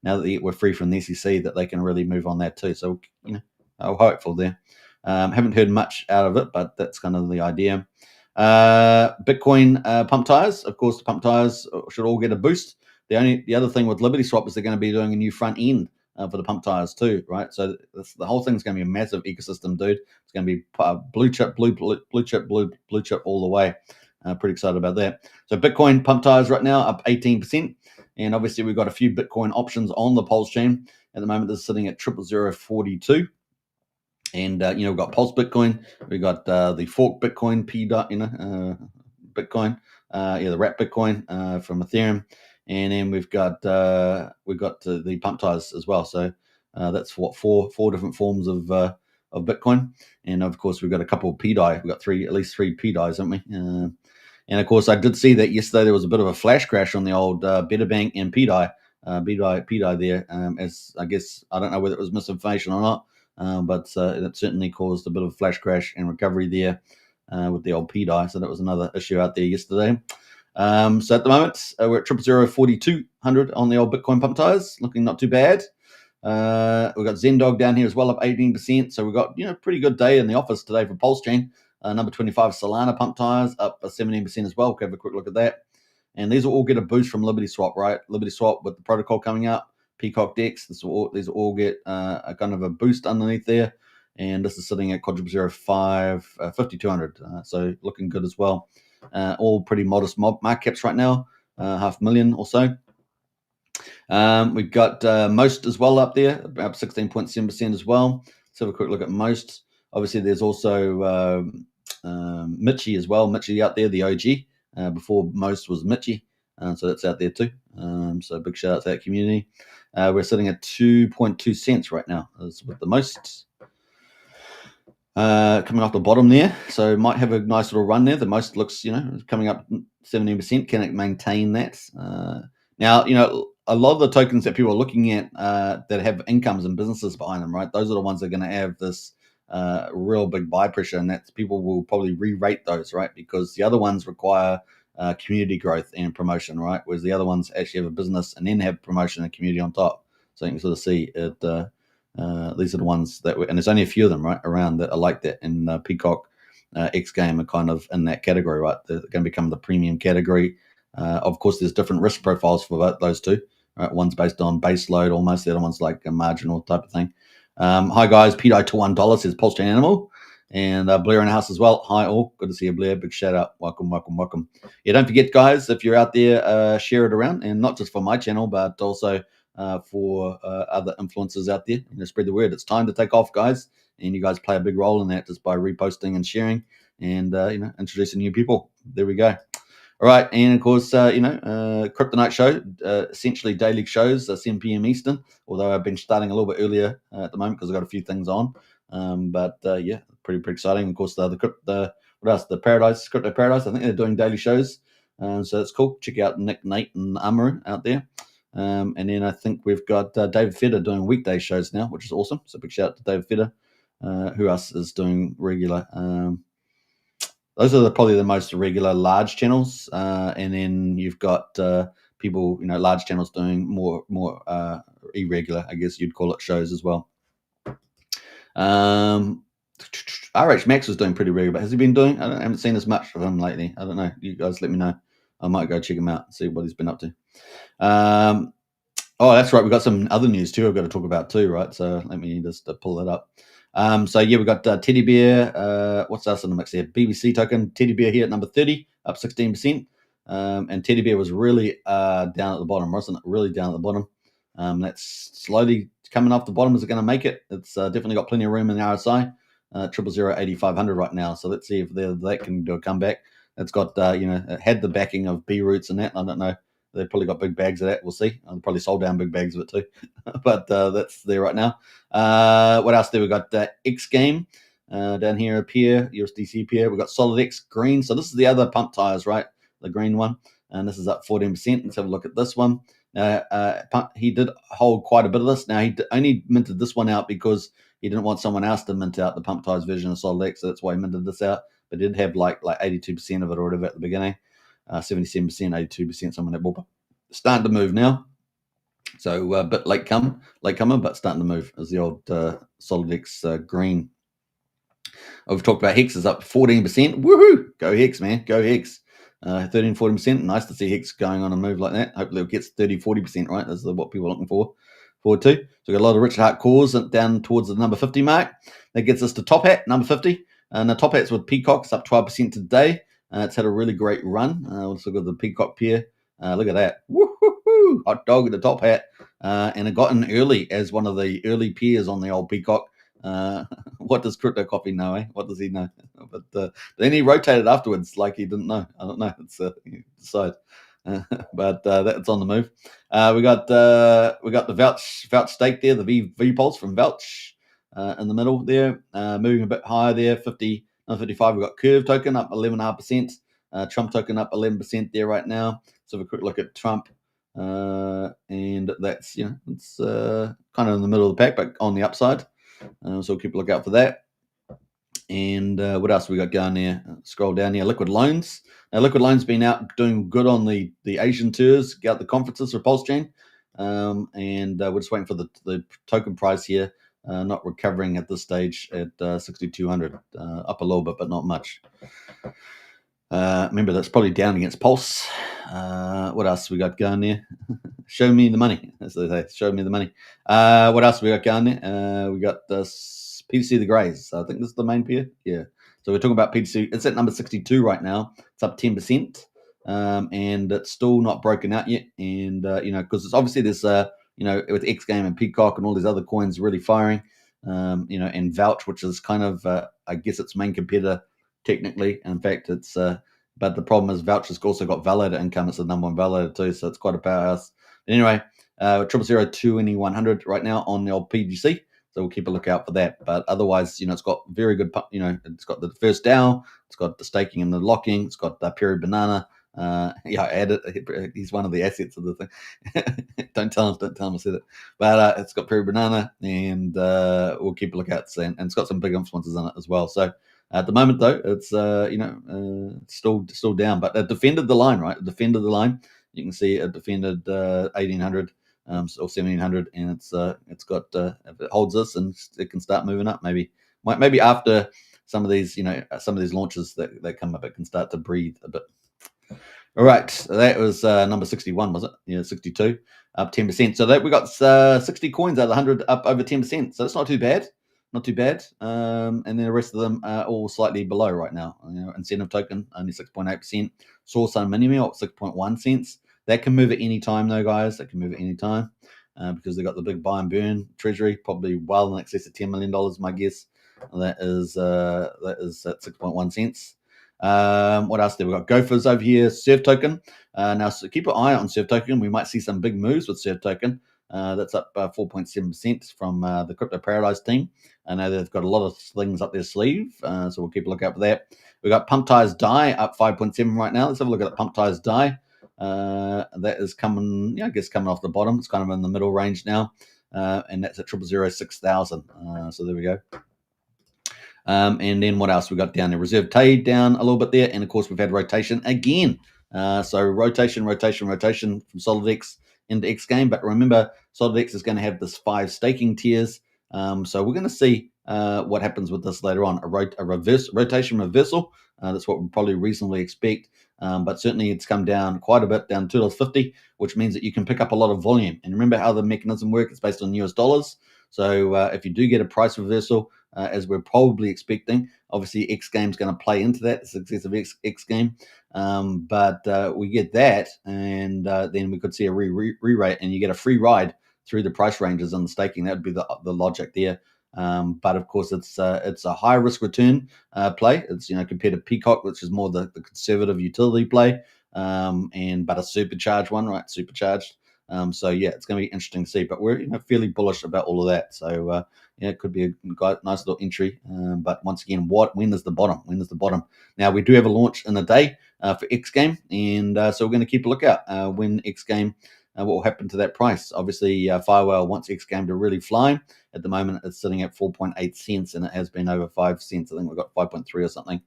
now that we're free from the SEC, that they can really move on that too. So, I'm hopeful there. Haven't heard much out of it, but that's kind of the idea. Bitcoin pump tires. Of course, the pump tires should all get a boost. The other thing with Liberty Swap is they're going to be doing a new front end for the pump tires too, right? So the whole thing's going to be a massive ecosystem, dude. It's going to be blue chip all the way. Pretty excited about that. So Bitcoin pump tires right now up 18%, and obviously we've got a few Bitcoin options on the Pulse chain at the moment. This is sitting at 00042. And we've got Pulse Bitcoin, we've got the Fork Bitcoin, Bitcoin, the Wrap Bitcoin from Ethereum, and then we've got the pump tires as well. So that's four different forms of Bitcoin, and of course we've got a couple of PDI. We've got at least three PDIs, haven't we? And of course, I did see that yesterday there was a bit of a flash crash on the old Betterbank and PDI there. As I guess, I don't know whether it was misinformation or not. But it certainly caused a bit of a flash crash and recovery there with the old PDI. So that was another issue out there yesterday. So at the moment, we're at 0004200 on the old Bitcoin pump tires, looking not too bad. We've got Zendog down here as well, up 18%. So we've got pretty good day in the office today for PulseChain. Number 25 Solana pump tires up 17% as well. We'll have a quick look at that. And these will all get a boost from Liberty Swap, right? Liberty Swap with the protocol coming up. PCock DEX, these will all get a kind of a boost underneath there, and this is sitting at 5,200. So looking good as well. All pretty modest market caps right now, 500,000 or so. We've got Most as well up there, about 16.7% as well. Let's have a quick look at Most. Obviously, there's also Mitchie as well. Mitchie out there, the OG. Before Most was Mitchie. So that's out there too. So big shout out to that community. We're sitting at 2.2 cents right now. That's with the Most. Coming off the bottom there. So might have a nice little run there. The Most looks, coming up 17%. Can it maintain that? Now, a lot of the tokens that people are looking at that have incomes and businesses behind them, right? Those are the ones that are going to have this real big buy pressure, and that's people will probably re-rate those, right? Because the other ones require community growth and promotion, right? Whereas the other ones actually have a business and then have promotion and community on top. So you can sort of see it. These are the ones that, and there's only a few of them right around that are like that. And PCock, XGame are kind of in that category, right? They're going to become the premium category. Of course, there's different risk profiles for those two. Right? One's based on base load almost. The other one's like a marginal type of thing. Hi guys, Pedo to $1 says PulseChain Animal, and Blair in the house as well. Hi all, good to see you, Blair. Big shout out, welcome. Yeah, don't forget guys, if you're out there, share it around, and not just for my channel, but also for other influencers out there. Spread the word. It's time to take off, guys, and you guys play a big role in that just by reposting and sharing, and introducing new people. There we go. All right, and of course, Kryptonite Show, essentially daily shows, 7 p.m. Eastern, although I've been starting a little bit earlier at the moment because I've got a few things on. Yeah, pretty exciting. Of course, the what else? The Crypto Paradise, I think they're doing daily shows. So it's cool. Check out Nick, Nate, and Amaru out there. And then I think we've got David Feder doing weekday shows now, which is awesome. So big shout out to David Feder. Who else is doing regular? Those are probably the most regular large channels, and then you've got people, large channels doing more irregular, I guess you'd call it, shows as well. RH Max was doing pretty regular, but has he been doing? I haven't seen as much of him lately. I don't know. You guys let me know. I might go check him out and see what he's been up to. Oh, that's right. We've got some other news too I've got to talk about too, right? So let me just pull that up. So yeah, we've got Teddy Bear. What's else in the mix here? BBC token. Teddy Bear here at number 30, up 16%. And Teddy Bear was really down at the bottom, wasn't it? Really down at the bottom. That's slowly coming off the bottom. Is it going to make it? It's definitely got plenty of room in the RSI. 0008500 right now. So let's see if that can do a comeback. It's got it had the backing of B Roots and that. I don't know. They've probably got big bags of that. We'll see. They probably sold down big bags of it too. But that's there right now. What else do we got? XGame down here up here. USDC here. We've got SolidX green. So this is the other pump tires, right? The green one. And this is up 14%. Let's have a look at this one. He did hold quite a bit of this. Now, he only minted this one out because he didn't want someone else to mint out the pump tires version of SolidX. So that's why he minted this out. But he did have like 82% of it or whatever at the beginning. 77%, 82%, something like that. Starting to move now. So a bit late comer, but starting to move as the old SolidX green. We've talked about Hex is up 14%. Woohoo! Go Hex, man. Go Hex. 13, 14%. Nice to see Hex going on a move like that. Hopefully it gets 30, 40%, right? That's what people are looking forward to. So we've got a lot of Richard Hart cores down towards the number 50 mark. That gets us to Top Hat, number 50. And the Top Hat's with PCock. It's up 12% today. It's had a really great run. Let's look at the PCock pair. Look at that. Woo-hoo-hoo. Hot dog at the Top Hat. And it got in early as one of the early peers on the old PCock. What does Crypto Coffee know, eh? What does he know? But then he rotated afterwards like he didn't know. I don't know. It's you decide. But that's on the move. We got the Vouch stake there, the V Pulse from Vouch in the middle there, moving a bit higher there, 50. 55, we've got Curve token up 11.5%. Trump token up 11% there right now. So have a quick look at Trump. And that's, it's kind of in the middle of the pack, but on the upside. So keep a look out for that. And what else we got going there? Scroll down here. Liquid Loans. Now, Liquid Loans been out doing good on the Asian tours, got the conferences for PulseChain. And we're just waiting for the token price here. Not recovering at this stage at 6,200, up a little bit, but not much. Remember, that's probably down against Pulse. What else we got going there? Show me the money, as they say. Show me the money. What else we got going there? We got this PTC the Greys. I think this is the main pair. Yeah. So we're talking about PTC. It's at number 62 right now. It's up 10%. And it's still not broken out yet. And, because it's obviously there's with XGame and PCock and all these other coins really firing, and Vouch, which is kind of, I guess, its main competitor technically. In fact, it's, but the problem is Vouch has also got validator income. It's the number one validator too, so it's quite a powerhouse. But anyway, 0002100 right now on the old PGC, so we'll keep a lookout for that. But otherwise, it's got very good, it's got the first DAO, it's got the staking and the locking, it's got the Peri Banana, Yeah, I added. He's one of the assets of the thing. Don't tell him I said it. But it's got Peri Banana, and we'll keep a lookout. And it's got some big influences in it as well. So at the moment, though, it's still down, but it defended the line, right? It defended the line. You can see it defended 1800 or 1700, and it's got if it holds this, and it can start moving up. Maybe after some of these launches that come up, it can start to breathe a bit. All right, so that was number 61, was it? Yeah, 62, up 10%. So that we got 60 coins out of 100, up over 10%. So that's not too bad, and then the rest of them are all slightly below right now. Incentive token only 6.8%. Source on mini meal 6.1 cents. That can move at any time, though, guys. That can move at any time because they got the big buy and burn treasury, probably well in excess of $10 million. My guess that is at 6.1 cents. What else did we got? Gophers over here, Surf Token. Now, so keep an eye on Surf Token. We might see some big moves with Surf Token. That's up 4.7% from the Crypto Paradise team. I know they've got a lot of things up their sleeve, so we'll keep a lookout for that. We got Pump Tires Die up 5.7 right now. Let's have a look at Pump Tires Die. That is coming, I guess, coming off the bottom. It's kind of in the middle range now, and that's at 0.006,000. So there we go. And then what else we got down there? Reserve Tay down a little bit there, and of course we've had rotation again. So rotation from SolidX into XGame. But remember, SolidX is going to have this 5 staking tiers. So we're going to see what happens with this later on. A rotation reversal. That's what we'll probably reasonably expect. But certainly it's come down quite a bit, down $2.50, which means that you can pick up a lot of volume. And remember how the mechanism works? It's based on US dollars. So if you do get a price reversal, as we're probably expecting, obviously XGame's going to play into that, the success of XGame. But we get that, and then we could see a re-rate, and you get a free ride through the price ranges on the staking. That would be the logic there. But of course, it's a high risk return play. It's compared to PCock, which is more the conservative utility play, but a supercharged one, right? Supercharged. So yeah, it's going to be interesting to see. But we're fairly bullish about all of that. So it could be a nice little entry. But once again, when is the bottom? When is the bottom? Now we do have a launch in a day for XGame, and so we're going to keep a lookout when XGame. What will happen to that price? Obviously, Firewall wants XGame to really fly. At the moment, it's sitting at 4.8 cents, and it has been over 5 cents. I think we got 5.3 or something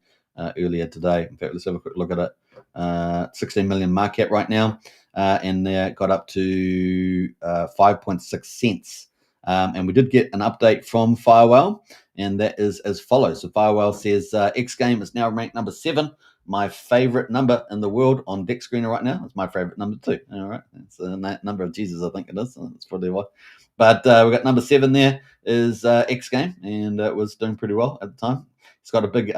earlier today. In fact, let's have a quick look at it. 16 million market cap right now, and it got up to 5.6 cents. And we did get an update from Firewall, and that is as follows. So Firewall says XGame is now ranked number 7. My favorite number in the world on Deck Screener right now. It's my favorite number too. All right, it's a number of Jesus, I think it is. That's probably why. But we got number 7 there is XGame, and it was doing pretty well at the time. It's got a big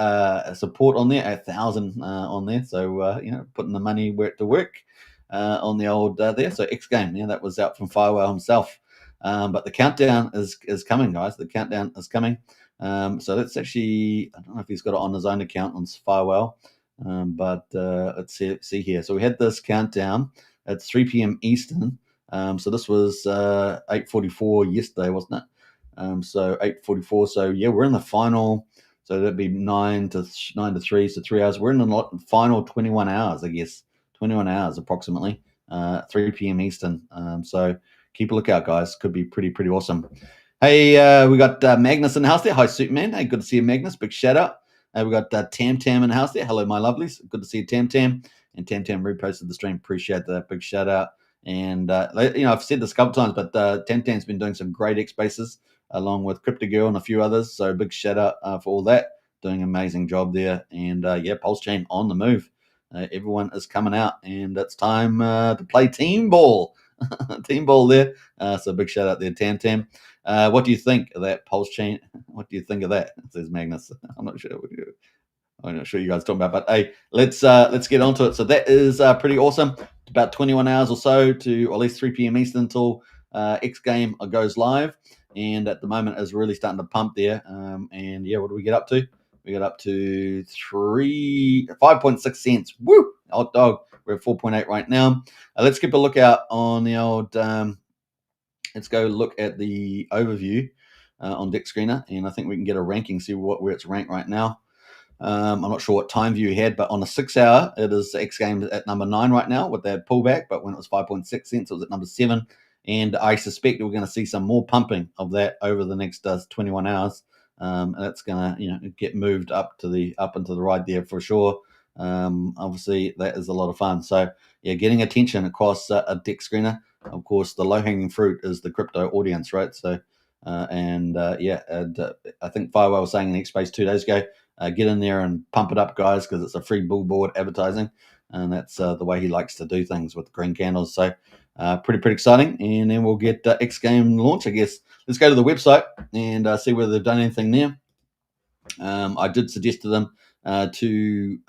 support on there, 1,000 on there. So putting the money to work on the old there. So XGame, that was out from Firewall himself. But the countdown is coming, guys. The countdown is coming. So that's actually, I don't know if he's got it on his own account on Firewall. But let's see here. So we had this countdown at 3 p.m. Eastern. So this was 8:44 yesterday, wasn't it? So 8:44. So yeah, we're in the final. So that'd be 9 to 3. So 3 hours. We're in the final 21 hours, I guess. 21 hours approximately. 3 p.m. Eastern. So keep a lookout, guys. Could be pretty awesome. Hey, we got Magnus in the house there. Hi, Superman. Hey, good to see you, Magnus. Big shout out. We got Tam Tam in the house there. Hello, my lovelies. Good to see you, Tam Tam. And Tam Tam reposted the stream. Appreciate that. Big shout out. And I've said this a couple times, but Tam Tam's been doing some great X spaces along with Crypto Girl and a few others. So big shout out for all that. Doing an amazing job there. And PulseChain on the move. Everyone is coming out, and it's time to play team ball. Team ball there. So big shout out there, Tam Tam. What do you think of that PulseChain? What do you think of that? Says Magnus. I'm not sure you guys are talking about, but hey, let's get onto it. So that is pretty awesome. About 21 hours or so to at least 3 p.m. Eastern until XGame goes live, and at the moment is really starting to pump there. And yeah, what do we get up to? We get up to 5.6 cents. Woo! Hot dog. We're at 4.8 right now. Let's keep a lookout on the old. Let's go look at the overview on Deck Screener, and I think we can get a ranking, see where it's ranked right now. I'm not sure what time view he had, but on a 6 hour, it is XGame at number 9 right now with that pullback. But when it was 5.6 cents, it was at number 7. And I suspect we're going to see some more pumping of that over the next 21 hours. And it's going to get moved up into the right there for sure. Obviously, that is a lot of fun. So, yeah, getting attention across a deck screener. Of course, the low-hanging fruit is the crypto audience, right? So, I think Firewall was saying in X-Space 2 days ago, get in there and pump it up, guys, because it's a free billboard advertising. And that's the way he likes to do things with green candles. So, pretty exciting. And then we'll get XGame launch, I guess. Let's go to the website and see whether they've done anything there. I did suggest to them to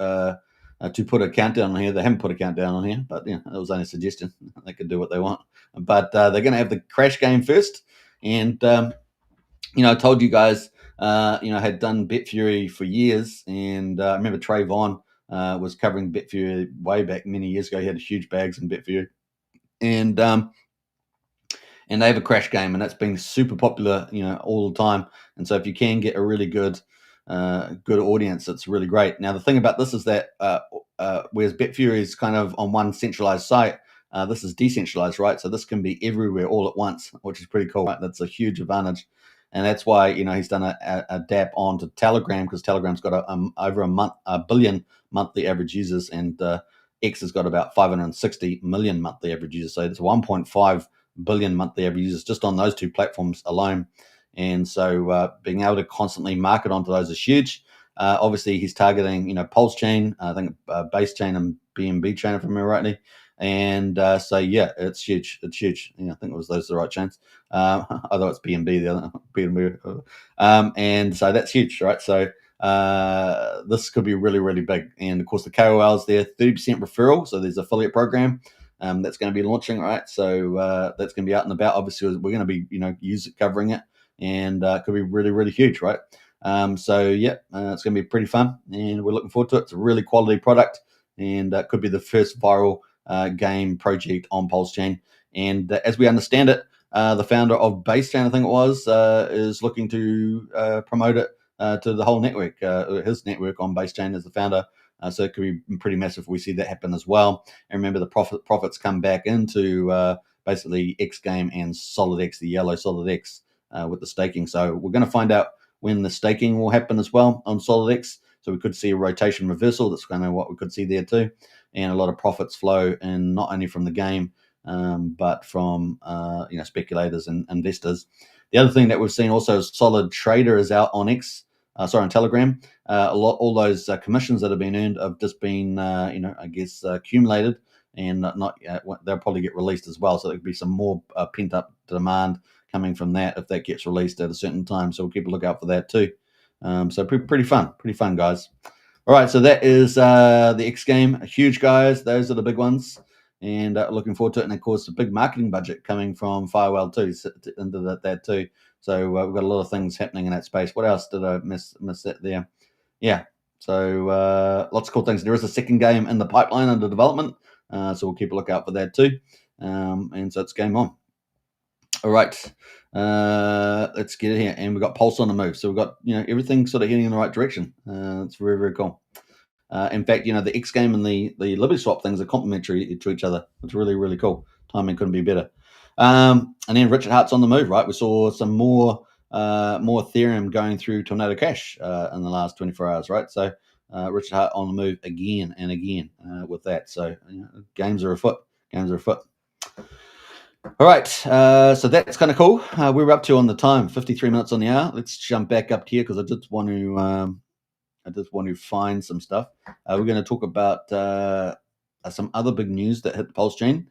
put a countdown on here. They haven't put a countdown on here, but it was only a suggestion. They could do what they want. But they're going to have the crash game first. And, I told you guys, had done BitFury for years. And I remember Trayvon was covering BitFury way back many years ago. He had huge bags in BitFury. And they have a crash game, and that's been super popular, all the time. And so if you can get a really good audience, it's really great. Now, the thing about this is that whereas BitFury is kind of on one centralized site, this is decentralized, right? So this can be everywhere all at once, which is pretty cool. Right? That's a huge advantage. And that's why, he's done a dap onto Telegram, because Telegram's got over a billion monthly average users, and X has got about 560 million monthly average users. So it's 1.5 billion monthly average users just on those two platforms alone. And so being able to constantly market onto those is huge. Obviously, he's targeting, PulseChain, I think Base Chain and BNB Chain, if I remember rightly. And so, yeah, it's huge. It's huge. I think those are the right chains. Although it's BNB, the other BNB. And so that's huge, right? So this could be really, really big. And, of course, the KOLs there, 30% referral. So there's affiliate program. That's going to be launching, right? So that's going to be out and about. Obviously, we're going to be, covering it, and it could be really, really huge, right? It's going to be pretty fun, and we're looking forward to it. It's a really quality product, and it could be the first viral game project on PulseChain. And as we understand it, the founder of Base Chain, I think it was, is looking to promote it to the whole network. His network on Base Chain is the founder. So it could be pretty massive if we see that happen as well. And remember, the profits come back into basically XGame and SolidX, the yellow SolidX, with the staking. So we're going to find out when the staking will happen as well on SolidX. So we could see a rotation reversal. That's kind of what we could see there too. And a lot of profits flow in, not only from the game, but from speculators and investors. The other thing that we've seen also is Solid Trader is out on on Telegram. All those commissions that have been earned have just been, accumulated, and they'll probably get released as well. So there could be some more pent up demand coming from that if that gets released at a certain time. So we'll keep a lookout for that too. So pretty fun, guys. All right, so that is the XGame. Huge, guys. Those are the big ones, and looking forward to it. And of course, a big marketing budget coming from Firewall too, into that too. So we've got a lot of things happening in that space. What else did I miss that there? Yeah, so lots of cool things. There is a second game in the pipeline under development, so we'll keep a lookout for that too. And so it's game on. All right, let's get it here. And we've got Pulse on the move. So we've got, everything sort of heading in the right direction. It's very, very cool. In fact, the XGame and the Liberty Swap things are complementary to each other. It's really, really cool. Timing couldn't be better. And then Richard Hart's on the move, right? We saw some more Ethereum going through Tornado Cash in the last 24 hours, right? So Richard Hart on the move again and again with that. So games are afoot. All right, so that's kind of cool. We were up to on the time, 53 minutes on the hour. Let's jump back up here because I just want to find some stuff. We're going to talk about some other big news that hit the PulseChain.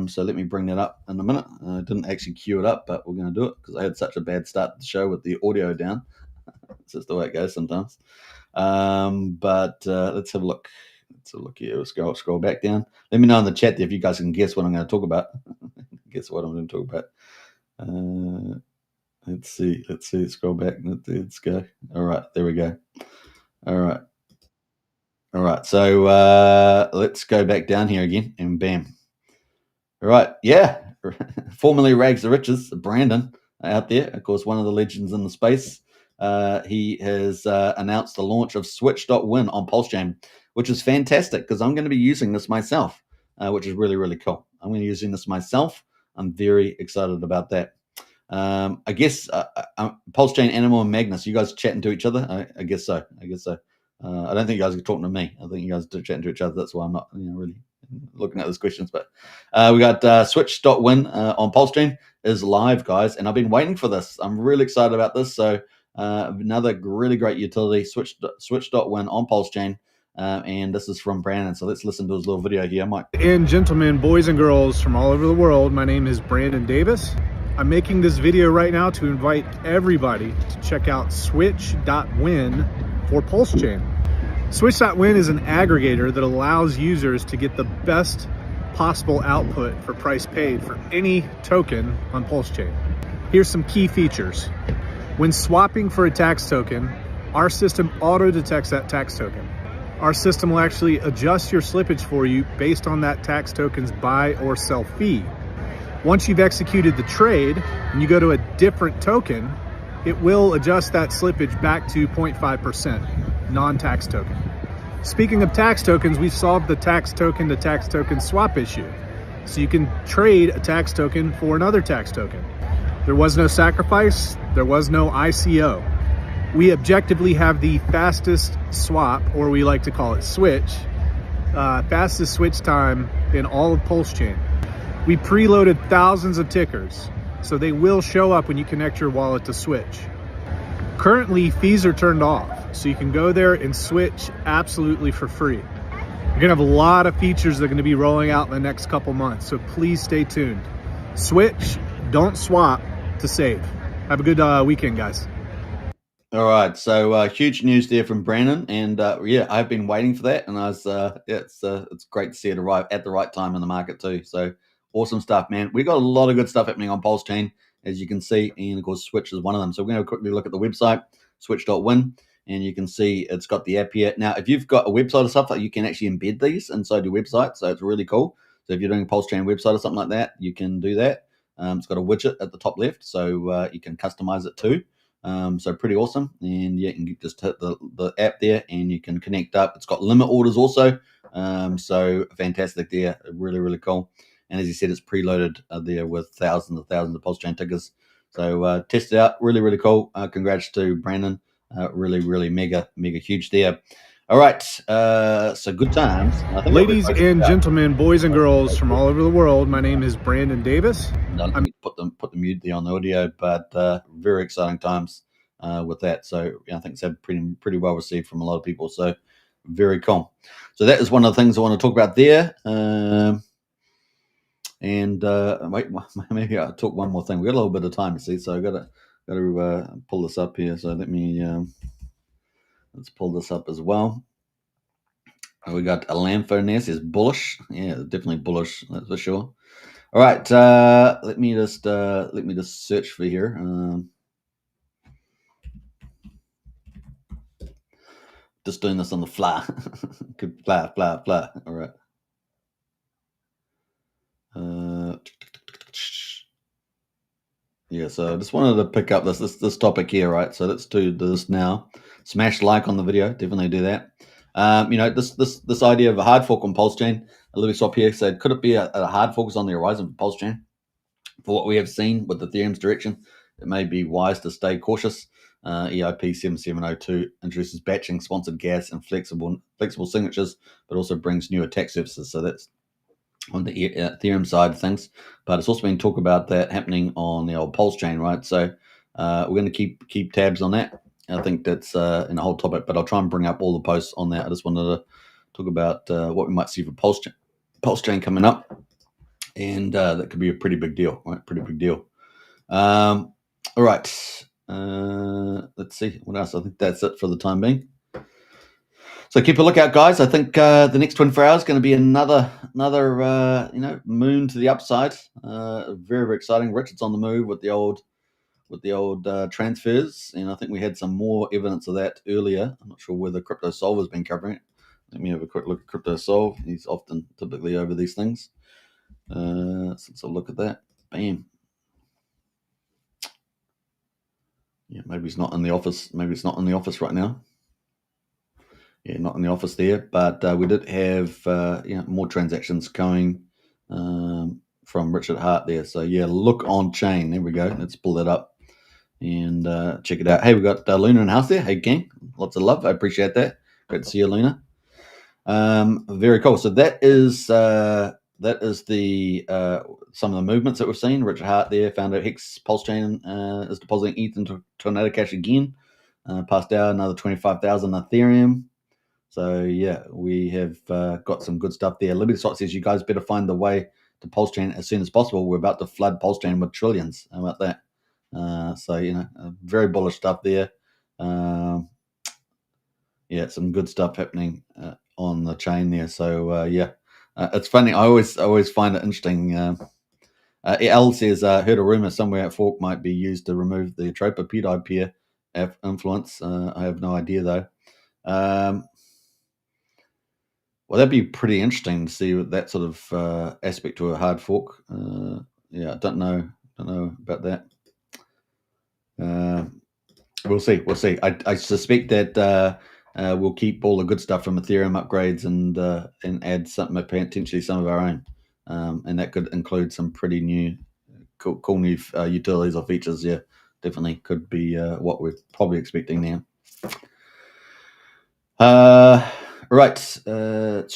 So let me bring that up in a minute. I didn't actually queue it up, but we're going to do it because I had such a bad start to the show with the audio down. It's just the way it goes sometimes. But let's have a look. Let's have a look here. We'll scroll back down. Let me know in the chat if you guys can guess what I'm going to talk about. Guess what I'm going to talk about. Let's see. Scroll back. Let's go. All right. There we go. All right. So let's go back down here again, and bam. All right. Yeah. Formerly Rags the Riches, Brandon out there. Of course, one of the legends in the space. he has announced the launch of Switch.win on PulseChain, which is fantastic because I'm going to be using this myself, which is really, really cool. I'm going to be using this myself. I'm very excited about that. I guess PulseChain, Animal, and Magnus, you guys chatting to each other? I guess so. I don't think you guys are talking to me. I think you guys are chatting to each other. That's why I'm not really looking at those questions. But we got Switch.win on PulseChain is live, guys, and I've been waiting for this. I'm really excited about this. So another really great utility, Switch.win on PulseChain. And this is from Brandon. So let's listen to his little video here, Mike. And gentlemen, boys and girls from all over the world, my name is Brandon Davis. I'm making this video right now to invite everybody to check out Switch.win for PulseChain. Switch.win is an aggregator that allows users to get the best possible output for price paid for any token on PulseChain. Here's some key features. When swapping for a tax token, our system auto detects that tax token. Our system will actually adjust your slippage for you based on that tax token's buy or sell fee. Once you've executed the trade and you go to a different token, it will adjust that slippage back to 0.5%, non-tax token. Speaking of tax tokens, we've solved the tax token to tax token swap issue. So you can trade a tax token for another tax token. There was no sacrifice, there was no ICO. We objectively have the fastest swap, or we like to call it switch, fastest switch time in all of PulseChain. We preloaded thousands of tickers, so they will show up when you connect your wallet to Switch. Currently, fees are turned off, so you can go there and switch absolutely for free. You're gonna have a lot of features that are gonna be rolling out in the next couple months, so please stay tuned. Switch, don't swap to save. Have a good weekend, guys. All right, so huge news there from Brandon, and yeah, I've been waiting for that, and I was it's great to see it arrive at the right time in the market too. So awesome stuff, man. We got a lot of good stuff happening on PulseChain, as you can see, and of course Switch is one of them. So we're going to quickly look at the website, Switch.win, and you can see it's got the app here. Now, if you've got a website or something, you can actually embed these inside your website, so it's really cool. So if you're doing a PulseChain website or something like that, you can do that. It's got a widget at the top left, so you can customize it too. So pretty awesome, and yeah, you can just hit the app there and you can connect up. It's got limit orders also, so fantastic there, really, really cool. And as you said, it's preloaded there with thousands of PulseChain tickers. So test it out, really, really cool. Congrats to Brandon, really, really mega huge there. All right, so good times. Ladies and gentlemen, boys and girls from all over the world, my name is Brandon Davis. I put the mute there on the audio, but very exciting times with that. So yeah, I think it's had pretty well received from a lot of people. So very cool. So that is one of the things I want to talk about there. And wait, maybe I'll talk one more thing. We got a little bit of time, you see, so I got to pull this up here. So let me let's pull this up as well. We got a Lamfo there, says bullish. Yeah, definitely bullish, that's for sure. All right, let me just search for here. Just doing this on the fly. Good fly. All right. Yeah, so I just wanted to pick up this topic here, right? So let's do this now. Smash like on the video, definitely do that. This idea of a hard fork on PulseChain. Louis Swap here said, could it be a hard fork on the horizon for PulseChain? For what we have seen with Ethereum's direction, it may be wise to stay cautious. EIP 7702 introduces batching, sponsored gas, and flexible signatures, but also brings new attack surfaces. So that's on the Ethereum side of things, but it's also been talk about that happening on the old PulseChain, right? So we're going to keep tabs on that. I think that's in the whole topic, but I'll try and bring up all the posts on that. I just wanted to talk about what we might see for PulseChain coming up, and that could be a pretty big deal, right? Pretty big deal. All right, let's see what else. I think that's it for the time being. So keep a lookout, guys. I think the next 24 hours is going to be another moon to the upside. Very, very exciting. Richard's on the move with the old transfers, and I think we had some more evidence of that earlier. I'm not sure whether Crypto Solve has been covering it. Let me have a quick look at Crypto Solve. He's typically over these things. Let's have a look at that. Bam. Yeah, maybe he's not in the office. Maybe it's not in the office right now. Yeah, not in the office there. But we did have more transactions going from Richard Hart there. So yeah, look on chain. There we go. Let's pull that up and check it out. Hey, we got Luna in the house there. Hey, gang, lots of love. I appreciate that. Great to see you, Luna. Very cool. So that is the some of the movements that we've seen. Richard Hart there, founder of Hex PulseChain, is depositing ETH into Tornado Cash again. Passed out another 25,000 Ethereum. So yeah, we have got some good stuff there. Liberty Stock says you guys better find the way to PulseChain as soon as possible. We're about to flood PulseChain with trillions. How about that? So very bullish stuff there. Yeah, some good stuff happening on the chain there. So it's funny. I always find it interesting. L says heard a rumor somewhere at Fork might be used to remove the Tropa peer influence. I have no idea though. Well, that'd be pretty interesting to see that sort of aspect to a hard fork. Yeah, I don't know about that. We'll see. I suspect that we'll keep all the good stuff from Ethereum upgrades and add something, potentially some of our own, and that could include some pretty new, cool new utilities or features. Yeah, definitely could be what we're probably expecting now. Right. So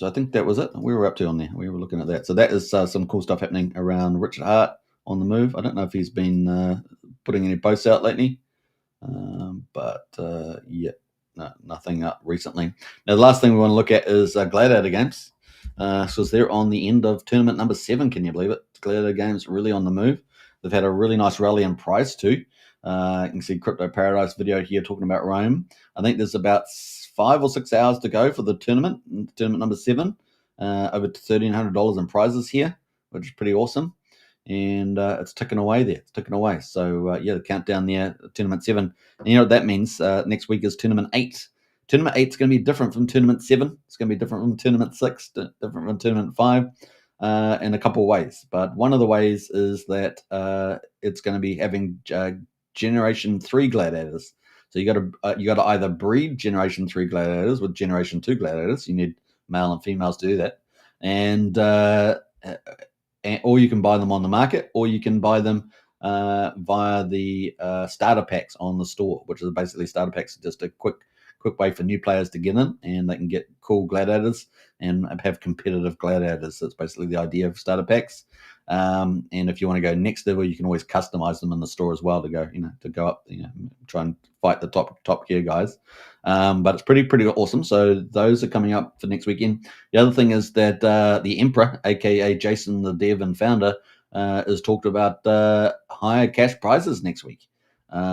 I think that was it. We were up to on there. We were looking at that. So that is some cool stuff happening around Richard Hart on the move. I don't know if he's been putting any posts out lately, but yeah, no, nothing up recently. Now the last thing we want to look at is Gladiator Games. So they're on the end of tournament number 7. Can you believe it? Gladiator Games really on the move. They've had a really nice rally in price too. You can see Crypto Paradise video here talking about Rome. I think there's about 5 or 6 hours to go for the tournament number 7. Over $1,300 in prizes here, which is pretty awesome. And it's ticking away there. It's ticking away. So yeah, the countdown there, tournament 7. And you know what that means? Next week is tournament 8. Tournament 8 is going to be different from tournament 7. It's going to be different from tournament 6, different from tournament 5. In a couple of ways, but one of the ways is that it's going to be having Generation 3 gladiators. So you got to either breed Generation 3 gladiators with Generation 2 gladiators. You need male and females to do that, and or you can buy them on the market, or you can buy them via the starter packs on the store, which is basically starter packs, just a quick way for new players to get in, and they can get cool gladiators and have competitive gladiators. That's basically the idea of starter packs. And if you want to go next level, you can always customize them in the store as well to go up, try and fight the top tier guys. But it's pretty awesome. So those are coming up for next weekend. The other thing is that the Emperor, aka Jason, the dev and founder, has talked about higher cash prizes next week,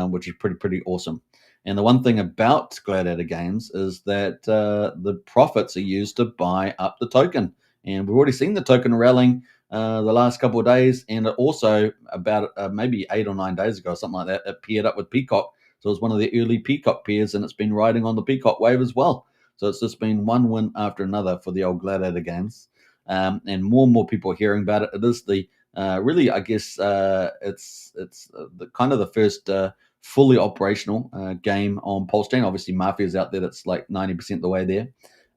which is pretty awesome. And the one thing about Gladiator Games is that the profits are used to buy up the token. And we've already seen the token rallying the last couple of days. And it also, about maybe 8 or 9 days ago, something like that, it paired up with PCock. So it was one of the early PCock pairs, and it's been riding on the PCock wave as well. So it's just been one win after another for the old Gladiator Games. And more people are hearing about it. It is the really, I guess, it's the kind of the first fully operational game on PulseChain. Obviously, Mafia's out there that's like 90% the way there,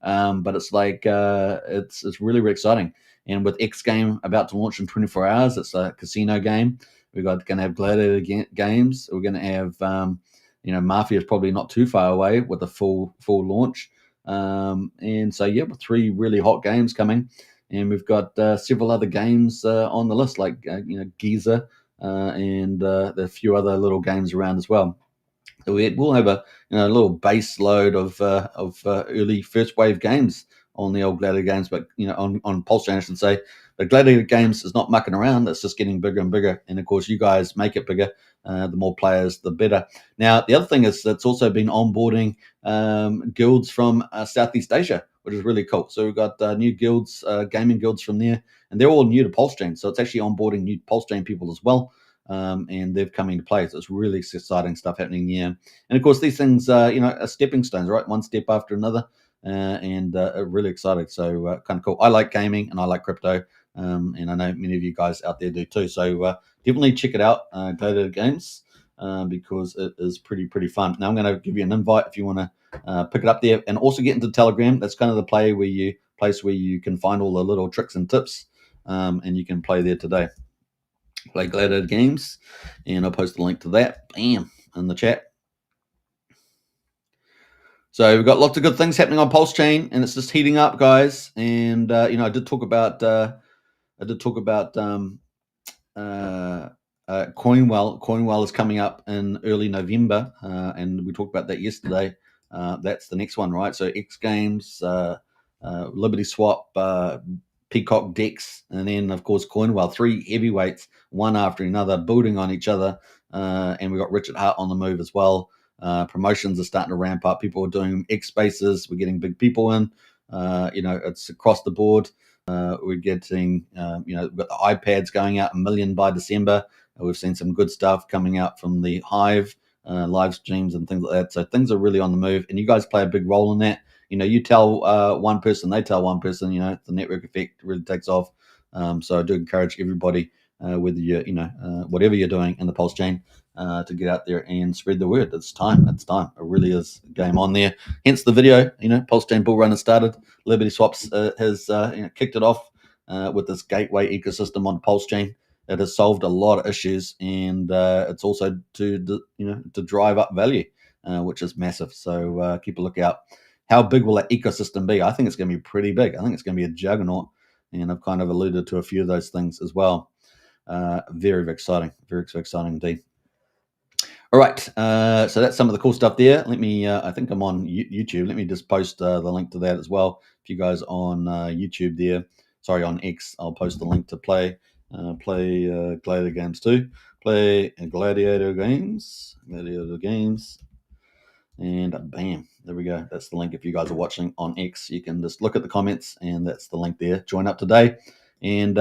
but it's like it's really exciting. And with XGame about to launch in 24 hours, it's a casino game. We're going to have Gladiator games. We're going to have Mafia is probably not too far away with a full launch. And so yeah, with 3 really hot games coming, and we've got several other games on the list, like Giza. And a few other little games around as well. So we'll have a little base load of early first wave games on the old Gladiator Games, but on PulseChain I should say. But Gladiator Games is not mucking around; it's just getting bigger and bigger. And of course, you guys make it bigger. The more players, the better. Now, the other thing is it's also been onboarding guilds from Southeast Asia, which is really cool. So we've got new guilds, gaming guilds from there, and they're all new to PulseChain. So it's actually onboarding new PulseChain people as well, and they've come into play. So it's really exciting stuff happening here. And of course, these things, are stepping stones, right? One step after another, and really exciting. So kind of cool. I like gaming and I like crypto, and I know many of you guys out there do too. So definitely check it out, Gladiator Games. because it is pretty fun. Now I'm going to give you an invite if you want to pick it up there, and also get into Telegram. That's kind of the place where you can find all the little tricks and tips, and you can play there today. Play Gladiator Games, and I'll post a link to that, bam, in the chat. So we've got lots of good things happening on PulseChain, and it's just heating up, guys. And I did talk about Coinwell. Coinwell is coming up in early November, and we talked about that yesterday. That's the next one, right? So XGames, Liberty Swap, PCock, Dex, and then of course Coinwell. 3 heavyweights, one after another, building on each other. And we got Richard Hart on the move as well. Promotions are starting to ramp up. People are doing X spaces. We're getting big people in. It's across the board. We're getting, we've got the iPads going out 1 million by December. We've seen some good stuff coming out from the Hive live streams and things like that. So things are really on the move, and you guys play a big role in that. You tell one person, they tell one person. The network effect really takes off. So I do encourage everybody, whether you're, whatever you're doing in the PulseChain, to get out there and spread the word. It's time. It really is game on there. Hence the video. PulseChain bull run has started. Liberty Swaps has kicked it off with this gateway ecosystem on PulseChain. It has solved a lot of issues, and it's also to drive up value, which is massive. So keep a lookout. How big will that ecosystem be? I think it's going to be pretty big. I think it's going to be a juggernaut, and I've kind of alluded to a few of those things as well. Very exciting. Very exciting indeed. All right, so that's some of the cool stuff there. Let me, I think I'm on YouTube. Let me just post the link to that as well. If you guys on YouTube there, sorry, on X, I'll post the link to play Gladiator Games too. Play Gladiator Games, and bam, there we go. That's the link. If you guys are watching on X, you can just look at the comments, and that's the link there. Join up today, and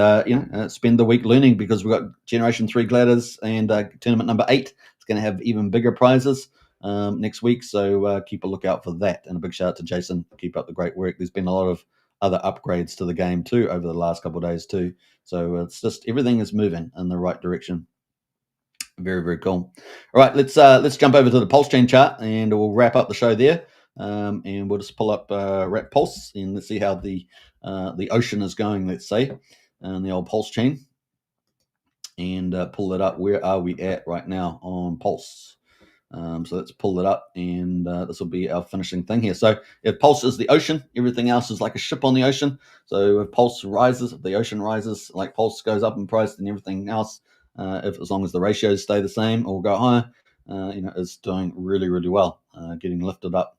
spend the week learning, because we've got Generation 3 Gladiators and tournament number 8. It's going to have even bigger prizes next week, so keep a lookout for that. And a big shout out to Jason. Keep up the great work. There's been a lot of other upgrades to the game too over the last couple of days too. So it's just everything is moving in the right direction. Very cool. All right, let's jump over to the PulseChain chart, and we'll wrap up the show there. And we'll just pull up Wrap Pulse, and let's see how the ocean is going. Let's say, the old PulseChain, and pull it up. Where are we at right now on Pulse? So let's pull it up, and this will be our finishing thing here. So if Pulse is the ocean, everything else is like a ship on the ocean. So if Pulse rises, if the ocean rises, like Pulse goes up in price, then everything else, as long as the ratios stay the same or go higher, is doing really well, getting lifted up.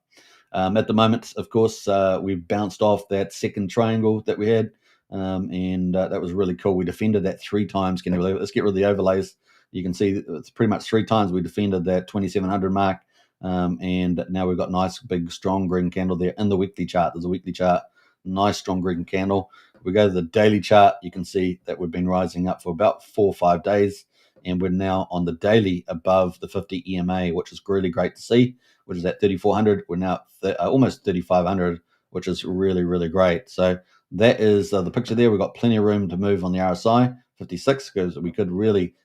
At the moment, of course, we've bounced off that second triangle that we had, and that was really cool. We defended that 3 times. Can you believe it? Let's get rid of the overlays. You can see it's pretty much 3 times we defended that 2700 mark, and now we've got nice big strong green candle there in the weekly chart. There's a weekly chart, nice strong green candle. We go to the daily chart, you can see that we've been rising up for about 4 or 5 days, and we're now on the daily above the 50 EMA, which is really great to see, which is at 3400. We're now almost 3500, which is really great. So that is the picture there. We've got plenty of room to move on the RSI 56, because we could really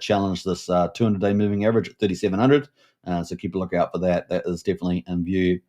challenge this 200-day moving average at 3700. So keep a lookout for that. That is definitely in view.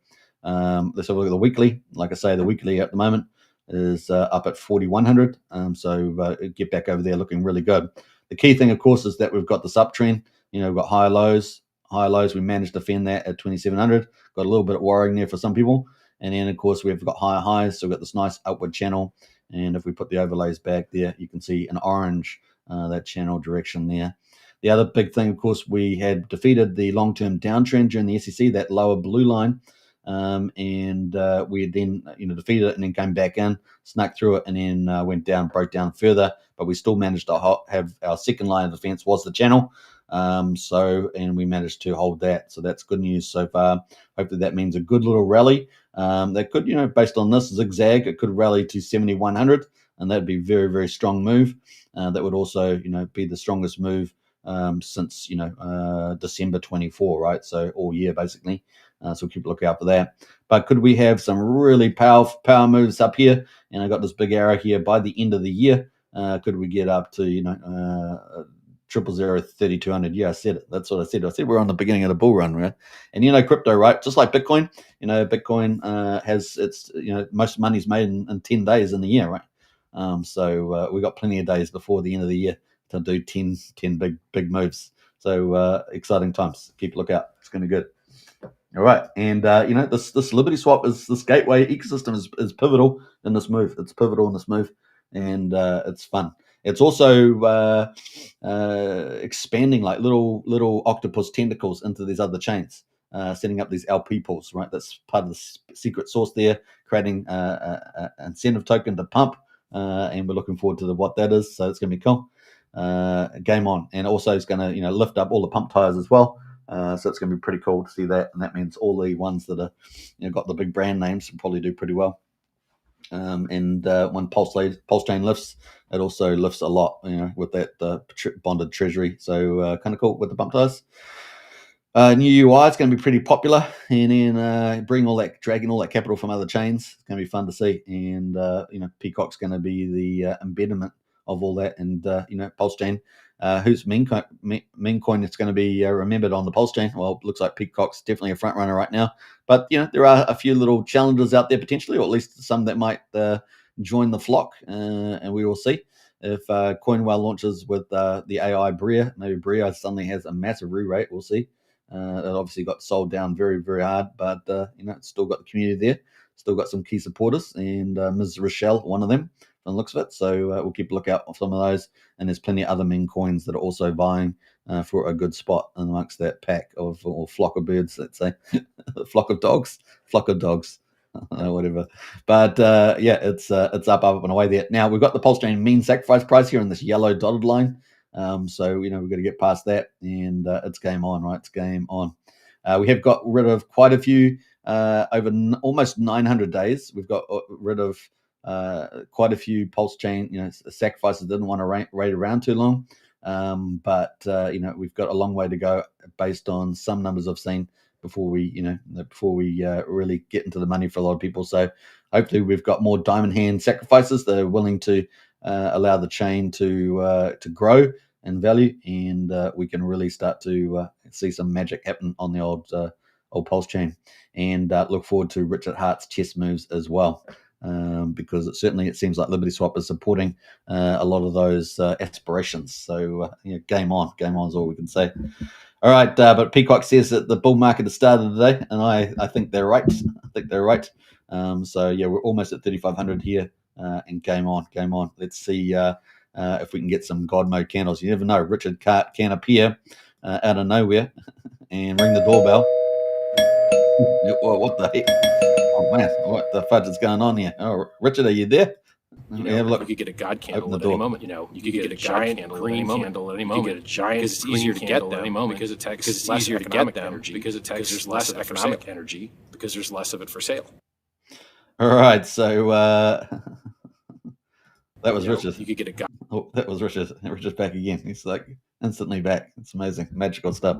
Let's have a look at the weekly. Like I say, the weekly at the moment is up at 4100. So get back over there, looking really good. The key thing, of course, is that we've got this uptrend. We've got higher lows. We managed to defend that at 2700. Got a little bit of worrying there for some people. And then, of course, we've got higher highs. So we've got this nice upward channel. And if we put the overlays back there, you can see an orange, that channel direction there. The other big thing, of course, we had defeated the long-term downtrend during the SEC, that lower blue line. And we had then defeated it, and then came back in, snuck through it, and then went down, broke down further. But we still managed to have our second line of defense was the channel. And we managed to hold that. So that's good news so far. Hopefully that means a good little rally. That could, based on this zigzag, it could rally to 7100, and that'd be very strong move. That would also, be the strongest move since December 24, right? So all year basically. So keep a lookout for that. But could we have some really power moves up here? And I got this big arrow here by the end of the year. Could we get up to 000 3200. Yeah, I said it. That's what I said. I said we're on the beginning of the bull run, right? And crypto, right? Just like Bitcoin, Bitcoin has its, most money's made in 10 days in the year, right? So we got plenty of days before the end of the year to do 10 big moves. So exciting times. Keep a look out. It's going to be good. All right, and this Liberty Swap this gateway ecosystem is pivotal in this move. It's pivotal in this move, and it's fun. It's also expanding like little octopus tentacles into these other chains, setting up these LP pools. Right, that's part of the secret sauce there, creating an incentive token to pump, and we're looking forward to what that is. So it's going to be cool. Game on, and also it's going to lift up all the pump tires as well. So it's going to be pretty cool to see that, and that means all the ones that are got the big brand names will probably do pretty well. And when PulseChain lifts, it also lifts a lot, with that bonded treasury. So kind of cool with the pump tires. New UI is going to be pretty popular, and then dragging all that capital from other chains. It's going to be fun to see, and PCock's going to be the embedment of all that, and PulseChain. Who's meme coin that's going to be remembered on the PulseChain? Well, it looks like PCock's definitely a front runner right now. But there are a few little challenges out there potentially, or at least some that might join the flock, and we will see if Coinwell launches with the AI Bria. Maybe Bria suddenly has a massive re-rate. We'll see. It obviously got sold down very, very hard, but it's still got the community there, still got some key supporters, and Ms. Rochelle, one of them, from the looks of it. So we'll keep a lookout for some of those. And there's plenty of other meme coins that are also vying for a good spot amongst that pack of or flock of birds, let's say, flock of dogs, whatever. But it's up and away there. Now we've got the PulseChain mean sacrifice price here in this yellow dotted line. So we've got to get past that, and it's game on, right? It's game on. We have got rid of quite a few over almost 900 days. We've got rid of quite a few PulseChain, sacrifices didn't want to wait around too long. But we've got a long way to go based on some numbers I've seen before we really get into the money for a lot of people. So hopefully we've got more diamond hand sacrifices that are willing to allow the chain to grow in value, and we can really start to see some magic happen on the old PulseChain, and look forward to Richard Hart's chess moves as well. Because it seems like Liberty Swap is supporting a lot of those aspirations. So game on is all we can say. All right, but PCock says that the bull market has started today, and I think they're right. So we're almost at 3,500 here, and game on. Let's see if we can get some God mode candles. You never know. Richard can appear out of nowhere and ring the doorbell. What the heck? Oh man, what the fudge is going on here? Oh, Richard, are you there? Have a look. You could get a God candle at any moment. You could get a giant green candle at any moment. You could get a giant. Because it's easier to get them at any moment. Because it takes it's easier to get them energy. Because it takes there's less economic energy. Because there's less of it for sale. All right, so that was Richard. You could get a God. Oh, that was Richard. Richard's back again. He's like instantly back. It's amazing, magical stuff.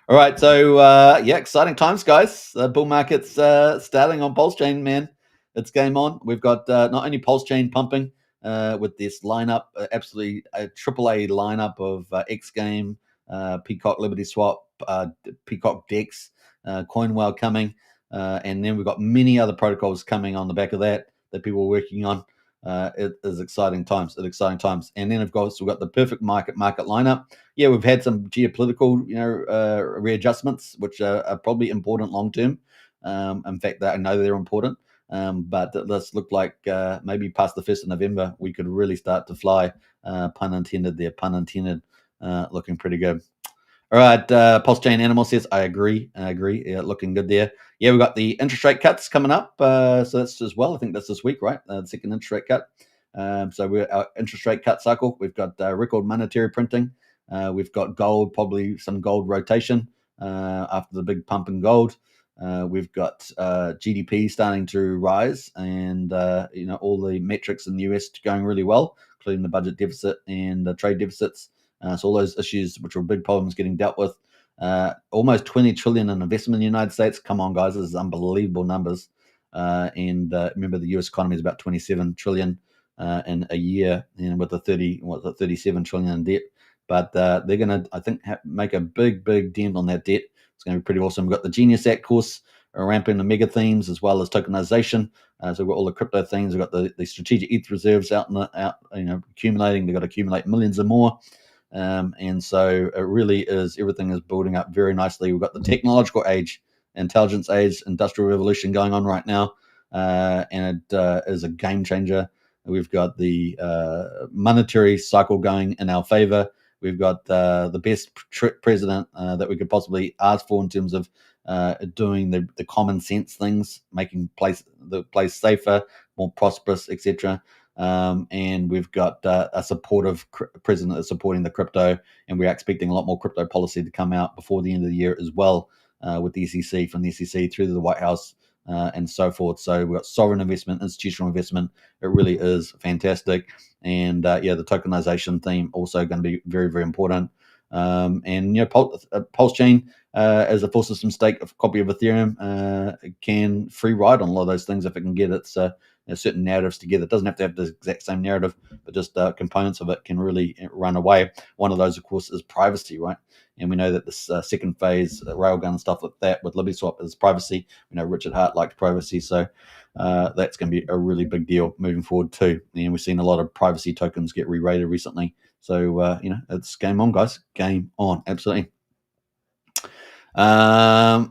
All right, so exciting times, guys. Bull market's starting on PulseChain, man. It's game on. We've got not only PulseChain pumping with this lineup, absolutely a AAA lineup of XGame, PCock Liberty Swap, PCock Dex, Coinwell coming, and then we've got many other protocols coming on the back of that people are working on. It is exciting times. And then, of course, we've got the perfect market lineup. Yeah, we've had some geopolitical, readjustments, which are probably important long term. In fact, I know they're important. But let's look like maybe past the 1st of November, we could really start to fly. Pun intended there. Looking pretty good. All right, PulseChain Animal says, I agree. Yeah, looking good there. Yeah, we've got the interest rate cuts coming up. So that's as well. I think that's this week, right? The second interest rate cut. So we're our interest rate cut cycle. We've got record monetary printing. We've got gold, probably some gold rotation after the big pump in gold. We've got GDP starting to rise, and all the metrics in the US going really well, including the budget deficit and the trade deficits. So all those issues, which were big problems, getting dealt with. Almost 20 trillion in investment in the United States. Come on, guys, this is unbelievable numbers. And remember, the US economy is about 27 trillion in a year, and with the 37 trillion in debt. but they're going to, I think, make a big dent on that debt. It's going to be pretty awesome. We've got the Genius Act course, ramping the mega themes as well as tokenization. So we've got all the crypto things. We've got the strategic ETH reserves out accumulating. They've got to accumulate millions or more. And so it really is, everything is building up very nicely. We've got the technological age, intelligence age, industrial revolution going on right now. And it is a game changer. We've got the monetary cycle going in our favor. We've got the best president that we could possibly ask for in terms of doing the common sense things, making the place safer, more prosperous, etc. And we've got a supportive president that's supporting the crypto, and we're expecting a lot more crypto policy to come out before the end of the year as well, with the SEC, from the SEC through to the White House, and so forth. So we've got sovereign investment, institutional investment. It really is fantastic. And the tokenization theme also going to be very important. And PulseChain, as a full system stake copy of Ethereum, can free ride on a lot of those things if it can get its certain narratives together. It doesn't have to have the exact same narrative, but just components of it can really run away. One of those, of course, is privacy, right? And we know that this second phase, Railgun and stuff like that with LibertySwap is privacy. We know Richard Hart liked privacy, so that's going to be a really big deal moving forward too. And we've seen a lot of privacy tokens get re-rated recently. So, it's game on, guys. Game on. Absolutely. Right.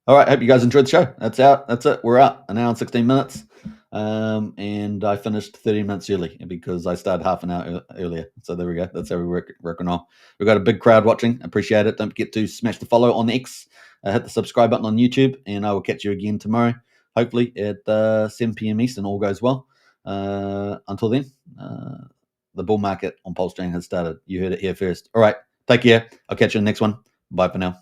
All right. Hope you guys enjoyed the show. That's out. That's it. We're out. An hour and 16 minutes. And I finished 30 minutes early because I started half an hour earlier. So there we go. That's how we working on. We've got a big crowd watching. Appreciate it. Don't forget to smash the follow on X. Hit the subscribe button on YouTube. And I will catch you again tomorrow, hopefully at 7 p.m. Eastern. All goes well. Until then, the bull market on PulseChain has started. You heard it here first. All right. Take care. I'll catch you in the next one. Bye for now.